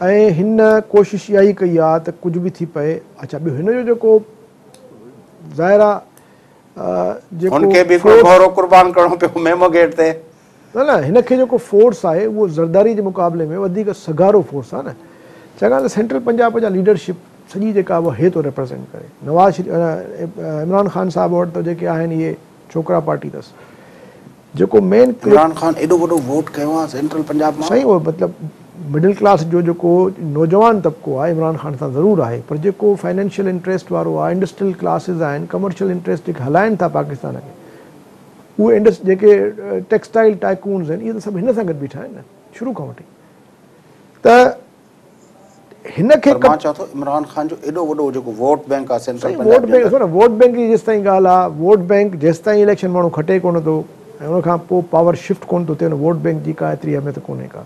[SPEAKER 2] ऐं हिन कोशिशि इहा ई कई आहे त कुझु बि थी पए। अच्छा, ॿियो हिन जो जेको ज़ाहिर आहे
[SPEAKER 1] हुनखे बि घोरो क़ुर्बान करणो पियो मेमो गेट ते।
[SPEAKER 2] न हिनखे जेको फोर्स आहे उहो ज़रदारी जे मुक़ाबले में वधीक सगारो फोर्स आहे न, छाकाणि त सेंट्रल पंजाब जा लीडरशिप सॼी जेका उहा हे थो रिप्रेज़ेंट करे। नवाज़ इमरान ख़ान साहिब वटि त जेके आहिनि इहे छोकिरा पार्टी अथसि, जेको मेन
[SPEAKER 1] इमरान ख़ान एॾो वॾो वोट कयो आहे सेंट्रल पंजाब में।
[SPEAKER 2] सही, उहो मतिलबु मिडिल क्लास जो जेको नौजवान तबिको आहे इमरान ख़ान सां ज़रूरु आहे, पर जेको फाइनेंशियल इंट्रस्ट वारो आहे, इंडस्ट्रियल क्लासिस आहिनि, कमर्शियल इंट्रस्ट जेके हलाइनि था पाकिस्तान खे, उहे जेके टेक्सटाइल टाइकून्स आहिनि, इहे त सभु हिन सां गॾु बीठा आहिनि न शुरू खां वठी। त हिन खे
[SPEAKER 1] मां चवां थो इमरान ख़ान जो एॾो वॾो जेको वोट बैंक आहे सेंट्रल
[SPEAKER 2] वोट बैंक, ॾिसो न वोट बैंक जी जेसि ताईं ॻाल्हि आहे, वोट बैंक जेसि ताईं इलेक्शन माण्हू खटे कोन थो ऐं उनखां पोइ पावर शिफ्ट कोन थो थिए, वोट बैंक जी का एतिरी अहमियत कोन्हे का।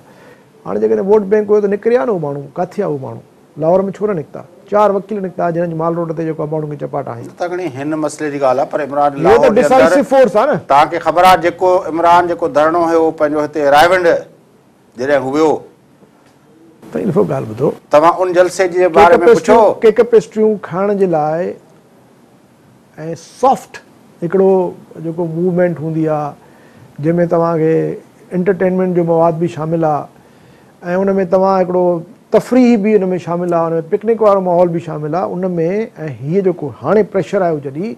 [SPEAKER 2] हाणे जेकॾहिं वोट बैंक हुयो त निकिरिया न उहो माण्हू, किथे आहे उहो माण्हू? लाहौर में छो न निकिता? 4 वकील निकिता जिन्हनि जी माल रोड ते जेको माण्हू खे चपाट आहे।
[SPEAKER 1] तगड़ी हिन मसइले जी ॻाल्हि आहे, पर इमरान
[SPEAKER 2] डिसाइसिव फोर्स आहे न।
[SPEAKER 1] तव्हांखे ख़बर आहे जेको इमरान जेको धरणो हुयो पंहिंजो हिते रायविंड जॾहिं हुयो,
[SPEAKER 2] ॾिसो ॻाल्हि ॿुधो,
[SPEAKER 1] तव्हां उन जलसे जे बारे में पुछो।
[SPEAKER 2] केक पेस्ट्रियूं खाइण जे लाइ ऐं सॉफ्ट हिकिड़ो जेको मूवमेंट हूंदी आहे जंहिंमें तव्हांखे एंटरटेनमेंट जो मवाद बि शामिलु आहे ऐं उन में तव्हां हिकिड़ो तफ़रीह बि उन में शामिलु आहे, उन में पिकनिक वारो माहौल बि शामिलु आहे उन में। ऐं हीअ जेको हाणे प्रेशर आयो जॾहिं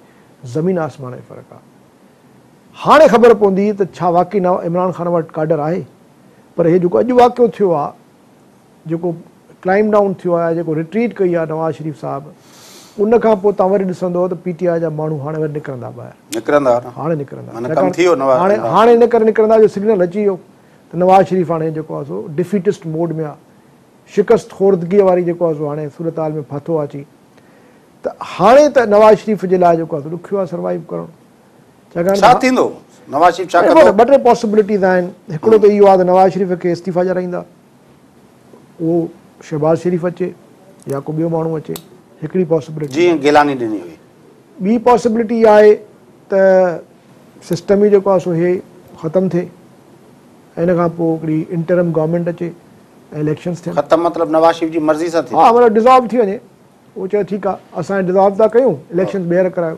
[SPEAKER 2] ज़मीन आसमान जो फ़र्क़ु आहे। हाणे ख़बर पवंदी त छा वाक़ई इमरान ख़ान वटि काडर आहे। पर हे जेको अॼु वाक़ियो थियो आहे, जेको क्लाइम डाउन थियो आहे, जेको रिट्रीट कई आहे नवाज़ शरीफ़ साहिबु, उन खां पोइ तव्हां वरी ॾिसंदो त PTI जा माण्हू हाणे वरी निकिरंदा ॿाहिरि, हाणे निकिरंदा, हाणे इन करे निकिरंदा जो सिग्नल अची वियो त नवाज़ शरीफ़ हाणे जेको आहे सो डिफीटिस्ट मोड में आहे, शिकस्त खोरदगीअ वारी जेको आहे सो हाणे सूरत हाल में फाथो आहे अची। त हाणे त नवाज़ शरीफ़ जे लाइ जेको आहे ॾुखियो आहे सर्वाइव करणु। छाकाणि ॿ टे पॉसिबिलिटीज़ आहिनि। हिकिड़ो त इहो आहे त नवाज़ शरीफ़ खे इस्तीफ़ा ॾियाराईंदा, उहो शहबाज़ शरीफ़ अचे या को ॿियो माण्हू अचे, हिकिड़ी पॉसिबिलिटी।
[SPEAKER 1] जीअं गिलानी ॾिनी हुई।
[SPEAKER 2] ॿी पॉसिबिलिटी आहे त सिस्टम ई जेको आहे सो हे ख़तमु थिए, इन खां पोइ हिकिड़ी इंटरम गवर्नमेंट अचे, इलेक्शन्स थियनि।
[SPEAKER 1] ख़तमु मतिलबु नवाज़ शरीफ़ जी मर्ज़ी सां थिए?
[SPEAKER 2] हा, मतिलबु डिज़ॉल्व थी वञे। उहो चए ठीकु आहे, असां डिज़ॉल्व था कयूं, इलेक्शन ॿीहर करायो।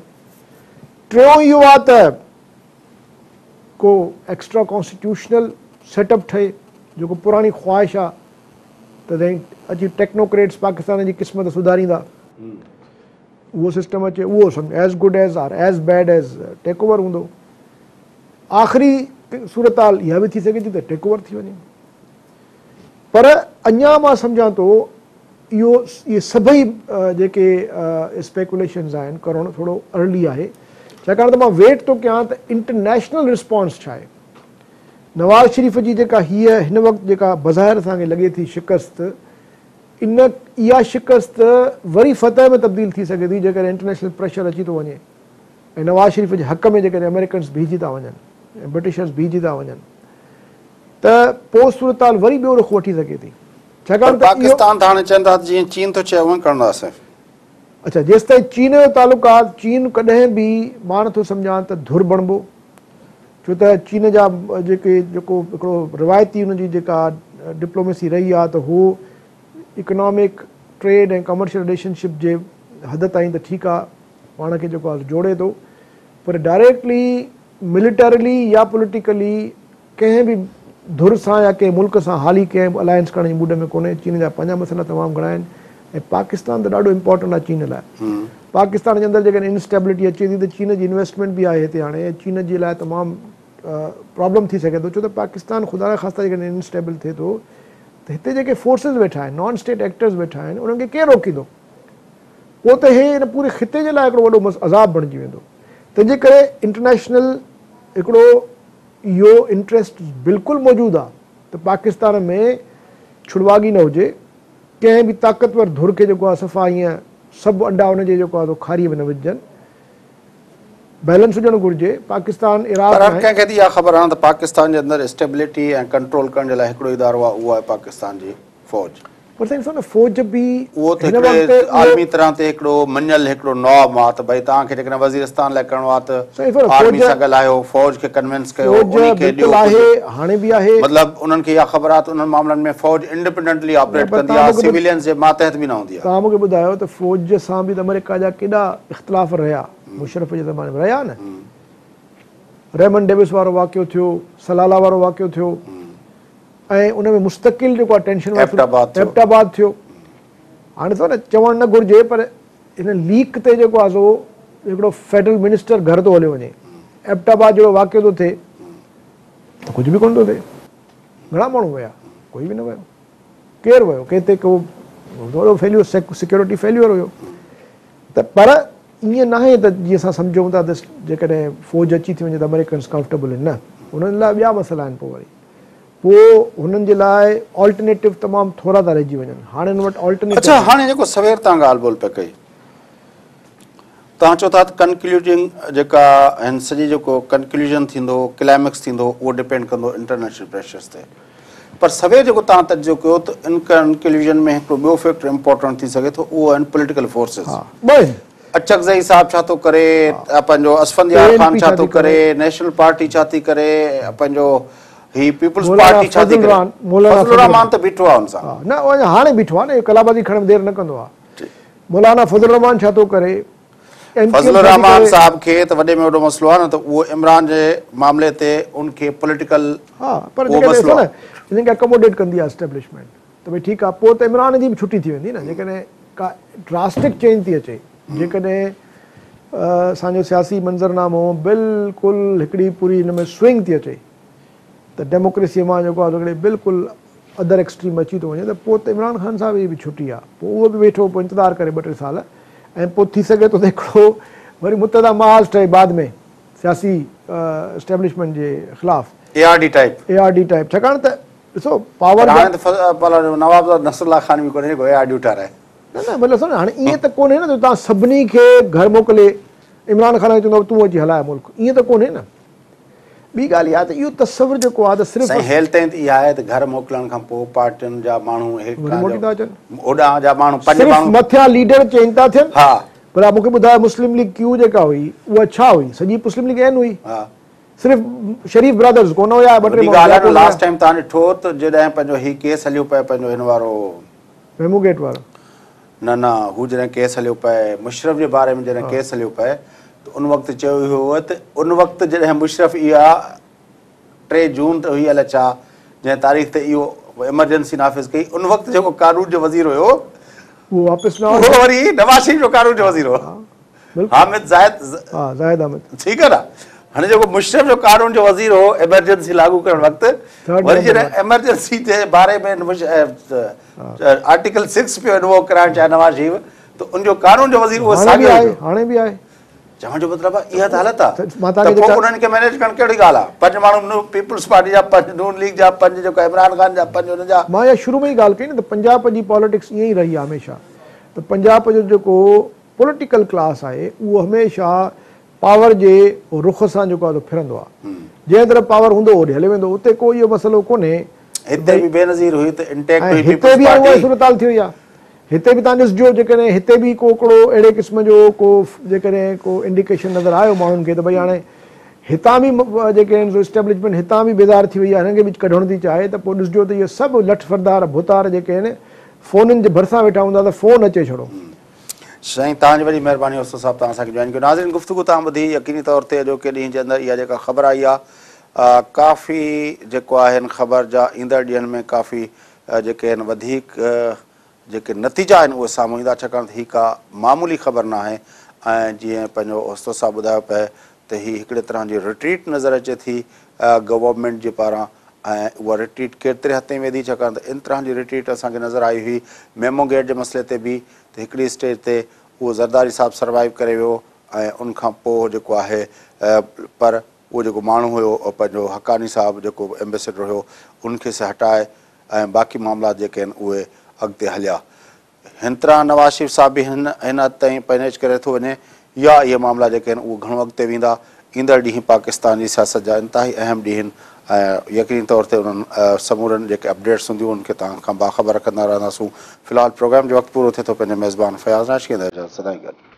[SPEAKER 2] टियों इहो आहे त को एक्स्ट्रा कॉन्स्टिट्यूशनल सेटअप ठहे, जेको पुराणी ख़्वाहिश आहे त साईं अची टेक्नोक्रेट्स पाकिस्तान जी क़िस्मत सुधारींदा, उहो सिस्टम अचे, उहो सम्झ as good as or as bad as take over हूंदो। आख़िरी सूरत हाल इहा बि थी सघे थी त टेक ओवर थी वञे। पर अञा मां सम्झां थो इहे सभई जेके स्पेकुलेशन्स आहिनि करणु थोरो अर्ली आहे, छाकाणि त मां वेट थो कयां त इंटरनेशनल रिस्पॉन्स छा आहे। नवाज़ शरीफ़ जी जेका हीअ हिन वक़्तु जेका बज़ाहिर असांखे लॻे थी शिकस्त, इहा शिकस्त वरी फतह में तब्दील थी सघे थी जेकॾहिं इंटरनेशनल प्रेशर अची थो वञे ऐं नवाज़ शरीफ़ जे हक़ में जेकॾहिं अमेरिकन्स बीहजी था वञनि ऐं ब्रिटिशर्स बीहजी था वञनि त पोइ सूरत हाल वरी ॿियो रुख़ वठी सघे थी। छाकाणि
[SPEAKER 1] पाकिस्तान त हाणे चवनि था जीअं चीन थो चए उहो कंदासीं।
[SPEAKER 2] अच्छा, जेसि ताईं चीन जो तालुक़ु आहे, चीन कॾहिं बि मां नथो सम्झां त धुर बणिबो, छो त चीन जा जेको हिकिड़ो रिवायती हुनजी जेका डिप्लोमेसी रही आहे त हू इकोनॉमिक ट्रेड ऐं कमर्शियल रिलेशनशिप जे हद ताईं त ठीकु आहे, पाण खे जेको आहे जोड़े थो, पर डायरेक्टली मिलिटरली या पॉलिटिकली कंहिं बि धुर सां या कंहिं मुल्क सां हाली कंहिं अलायंस करण जी मूड में कोन्हे। चीन जा पंहिंजा मसइला तमामु घणा आहिनि ऐं पाकिस्तान त ॾाढो इम्पोर्टेंट आहे चीन लाइ। पाकिस्तान जे अंदरि जेकॾहिं इंस्टेबिलिटी अचे थी त चीन जी इन्वेस्टमेंट बि आहे हिते हाणे, चीन जे लाइ तमामु प्रॉब्लम थी सघे थो, छो त पाकिस्तान ख़ुदा न ख़ास्ता जेकॾहिं इनस्टेबल थिए थो त हिते जेके फोर्सिस वेठा आहिनि, नॉन स्टेट एक्टर्स वेठा आहिनि, उन्हनि खे केरु रोकींदो? पोइ त हे हिन पूरे ख़िते जे लाइ हिकिड़ो वॾो अज़ाब बणिजी वेंदो। तंहिंजे करे इंटरनेशनल हिकिड़ो इहो इंट्रस्ट बिल्कुलु मौजूदु आहे त पाकिस्तान में छुड़वागी न हुजे, कंहिं बि ताक़तवर धुर खे जेको आहे सफ़ा ईअं सभु अंडा हुनजे जेको आहे खारीअ में न विझजनि, बैलेंस हुजणु घुरिजे। पाकिस्तान इराक
[SPEAKER 1] कंहिंखे इहा ख़बर आहे त पाकिस्तान जे अंदरि स्टेबिलिटी ऐं कंट्रोल करण जे लाइ हिकिड़ो इदारो आहे, उहो आहे पाकिस्तान जी फ़ौज।
[SPEAKER 2] पर साईं ॾिसो न, फ़ौज बि
[SPEAKER 1] उहो त हिकिड़े आलमी तरह ते हिकिड़ो मञल हिकिड़ो नॉर्म आहे त भई तव्हांखे जेकॾहिं वज़ीरिस्तान लाइ करिणो आहे त आर्मी सां ॻाल्हायो, फ़ौज खे कन्विंस कयो,
[SPEAKER 2] हाणे बि आहे।
[SPEAKER 1] मतिलबु उन्हनि खे इहा ख़बर आहे त उन्हनि मामलनि में फ़ौज इंडिपेंडेंटली ऑपरेट कंदी आहे, सिविलियंस जे मातहत बि न हूंदी आहे।
[SPEAKER 2] तव्हां मूंखे ॿुधायो त फ़ौज सां बि त अमेरिका जा केॾा इख़्तिलाफ़ रहिया, मुशर्रफ जे ज़माने में रहिया न। रेमन डेविस वारो वाक़ियो थियो, सलाला वारो वाक़ियो थियो ऐं उन में मुस्तक़िल जेको आहे टेंशन एबटाबाद थियो। हाणे थो न चवणु न घुरिजे, पर हिन लीक ते जेको आहे सो हिकिड़ो फेडरल मिनिस्टर घर थो हलियो वञे, एबटाबाद जहिड़ो वाक़ियो थो थिए त कुझु बि कोन थो थिए। घणा माण्हू विया? कोई बि न वियो। केरु वियो? किथे को थोरो फेल्यूर, सिक्योरिटी फेल्यूर हुयो। त पर ईअं न आहे त जीअं असां सम्झूं था त जेकॾहिं फ़ौज अची थी वञे त अमेरिकन्स कंफर्टेबल आहिनि, न, हुननि लाइ ॿिया मसइला आहिनि। पोइ हुननि जे लाइ ऑल्टरनेटिव तमामु थोरा था रहिजी वञनि। हाणे हिन वटि ऑल्टरनेटिव।
[SPEAKER 1] अच्छा, हाणे जेको सवेर तव्हां ॻाल्हि ॿोल पिया कई, तव्हां चओ था त कन्क्लूडिंग जेका हिन सॼी जेको कन्क्लूजन थींदो, क्लाइमेक्स थींदो, उहो डिपेंड कंदो इंटरनेशनल प्रेशर्स ते। पर सवेर जेको तव्हां तर्जो कयो त इन कन्क्लूजन में हिकिड़ो ॿियो फैक्टर इम्पोर्टेंट थी सघे थो, उहो आहिनि पॉलिटिकल फोर्सिस। अचकज़ई साहब छा थो करे, पंहिंजो असफंदियार ख़ान छा थो करे, नेशनल पार्टी छा थी करे, पंहिंजो ही पीपल्स पार्टी छा थी करे, फज़लुर रहमान त बीठो आहे हुन सां।
[SPEAKER 2] न, हाणे बीठो आहे न, कलाबाज़ी खणण में देरि न कंदो आहे। मौलाना फज़लुर रहमान छा थो करे?
[SPEAKER 1] फज़लुर रहमान साहब खे त वॾे में वॾो मसइलो आहे न, त उहो इमरान जे मामले ते उनखे पॉलिटिकल
[SPEAKER 2] पर हिनखे अकोमोडेट कंदी आहे एस्टेब्लिशमेंट, त भई ठीकु आहे, पोइ त इमरान जी बि छुटी थी वेंदी न। जेकॾहिं का ड्रास्टिक चेंज थी अचे, जेकॾहिं असांजो सियासी मंज़रनामो बिल्कुलु हिकिड़ी पूरी हिन में स्विंग थी अचे, त डेमोक्रेसीअ मां जेको आहे हिकिड़े बिल्कुलु अदर एक्सट्रीम अची थो वञे त पोइ त इमरान ख़ान साहिब जी बि छुटी आहे, पोइ उहो बि वेठो पोइ इंतज़ारु करे 2-3 साल, ऐं पोइ थी सघे थो त हिकिड़ो वरी मुतदा महाज़ ठहे बाद में सियासी एस्टेब्लिशमेंट जे ख़िलाफ़
[SPEAKER 1] ARD टाइप,
[SPEAKER 2] छाकाणि त ॾिसो पावर
[SPEAKER 1] नवाब नसरुल्लाह खान बि कोन्हे जेको ARD ठाराए।
[SPEAKER 2] न न मतिलबु सम्झो हाणे ईअं त कोन्हे न त तव्हां सभिनी खे घर मोकिले इमरान ख़ान खे चवंदो तूं अची हलाए मुल्क, ईअं त कोन्हे न। ॿी ॻाल्हि इहा त इहो तस्वुर जेको आहे त सिर्फ़ु
[SPEAKER 1] हेल ताईं त इहा आहे त घर मोकिलण खां पोइ पार्टियुनि जा माण्हू
[SPEAKER 2] मोटी था अचनि,
[SPEAKER 1] होॾां जा माण्हू
[SPEAKER 2] सिर्फ़ु मथियां लीडर चेंज था थियनि।
[SPEAKER 1] हा
[SPEAKER 2] पर मूंखे ॿुधायो मुस्लिम लीग क्यू जेका हुई उहा छा हुई? सॼी मुस्लिम लीग एन हुई, सिर्फ़ु शरीफ ब्रदर्स कोन हुया, 2-3
[SPEAKER 1] लास्ट टाइम तव्हां ॾिठो त जॾहिं पंहिंजो ही केस हलियो पए पंहिंजो हिन वारो
[SPEAKER 2] मेमू गेट वारो,
[SPEAKER 1] न हू जॾहिं केस हलियो पए मुशरफ जे बारे में, जॾहिं केस हलियो पए त उन वक़्तु चयो हुयो त उन वक़्तु जॾहिं मुशरफ इहा 3 जून ते हुई अलाए छा जंहिं तारीख़ ते इहो एमरजेंसी नाफ़िज़ कई, उन वक़्तु जेको कानून जो वज़ीर हुयो
[SPEAKER 2] उहो वापसि न
[SPEAKER 1] उहो वरी नवाज़ शरीफ़ जो कानून जो वज़ीर हो, हामिद ज़ाहिद अहमद। ठीकु आहे न, हाणे जेको मुशरफ जो कानून जो वज़ीर हो एमरजेंसी लागू करण वक़्तु, वरी जॾहिं एमरजेंसी जे बारे में आर्टिकल 6 पियो इन्वोव कराइण चाहे नवाज़ शरीफ़, त उनजो कानून जो वज़ीर उहो
[SPEAKER 2] हाणे बि आहे।
[SPEAKER 1] चवण जो मतिलबु आहे इहा त हालत आहे, त पोइ उन्हनि खे मैनेज करणु कहिड़ी ॻाल्हि आहे? 5 माण्हू पीपल्स पार्टी जा 5, नून लीग जा 5, जेको इमरान ख़ान जा 5, हुन जा।
[SPEAKER 2] मां इहा शुरू में ई ॻाल्हि कई न त पंजाब जी पॉलिटिक्स ईअं ई रही आहे हमेशह, त पंजाब जो जेको पॉलिटिकल क्लास आहे उहो हमेशह पावर जे रुख सां जेको आहे फिरंदो आहे, जंहिं तरफ़ पावर हूंदो होॾे हले वेंदो, उते कोई इहो मसइलो कोन्हे।
[SPEAKER 1] हिते बि बेनज़ीर हुई त इंटैक्ट हुई,
[SPEAKER 2] हिते बि उहा सूरत थी वई आहे। हिते बि तव्हां ॾिसजो जेकॾहिं हिते बि को हिकिड़ो अहिड़े क़िस्म जो को जेकॾहिं को इंडिकेशन नज़र आयो माण्हुनि खे त भई हाणे हितां बि जेके आहिनि इस्टेब्लिशमेंट हितां बि बेदार थी वई आहे, हिननि खे बि कढणु थी चाहे, त पोइ ॾिसजो त इहे सभु लठ फरदार भुतार जेके आहिनि फ़ोननि जे भरिसां वेठा हूंदा त फ़ोन अचे छॾो।
[SPEAKER 1] साईं तव्हांजी वॾी महिरबानी उस्ताद साहिबु, तव्हां असांखे जॉइन कयो। नाज़रीन, गुफ़्तगू तव्हां ॿुधी, यकीनी तौर ते अॼोके ॾींहं जे अंदरि इहा जेका ख़बर आई आहे, काफ़ी जेको आहिनि ख़बर जा ईंदड़ ॾींहंनि में काफ़ी जेके आहिनि वधीक जेके नतीजा आहिनि उहे साम्हूं ईंदा, छाकाणि त हीअ का मामूली ख़बर न आहे। ऐं जीअं पंहिंजो उस्ताद साहिबु ॿुधायो पिए त हीअ हिकिड़े तरह जी रिट्रीट नज़र अचे थी गवर्नमेंट जे पारां, ऐं उहा रिट्रीट केतिरे हद ताईं वेंदी, छाकाणि त इन तरह जी रिट्रीट असांखे नज़र आई हुई मेमो गेट जे मसइले ते बि, त हिकिड़ी स्टेज ते उहो ज़रदारी साहिबु सर्वाइव करे वियो, ऐं उनखां पोइ जेको आहे पर उहो जेको माण्हू हुयो पंहिंजो हक़ानी साहिबु जेको एम्बेसडर हुयो उनखे से हटाए ऐं बाक़ी मामला जेके आहिनि उहे अॻिते हलिया। हिन तरह नवाज़ शरीफ़ साहिबु बि हिन हद ताईं मैनेज करे थो वञे, या इहे मामला जेके आहिनि उहे घणो अॻिते वेंदा। ईंदड़ ॾींहं पाकिस्तान जी सियासत जा इंतिहाई अहम ॾींहं आहिनि, ऐं यकीनी तौर ते उन्हनि समूरनि जेके अपडेट्स हूंदियूं उनखे तव्हां खां बाख़बर रखंदा रहंदासूं। फ़िलहालु प्रोग्राम जो वक़्तु पूरो थिए थो, पंहिंजे मेज़बान फयाज़ नाश खे सदाईं गॾु।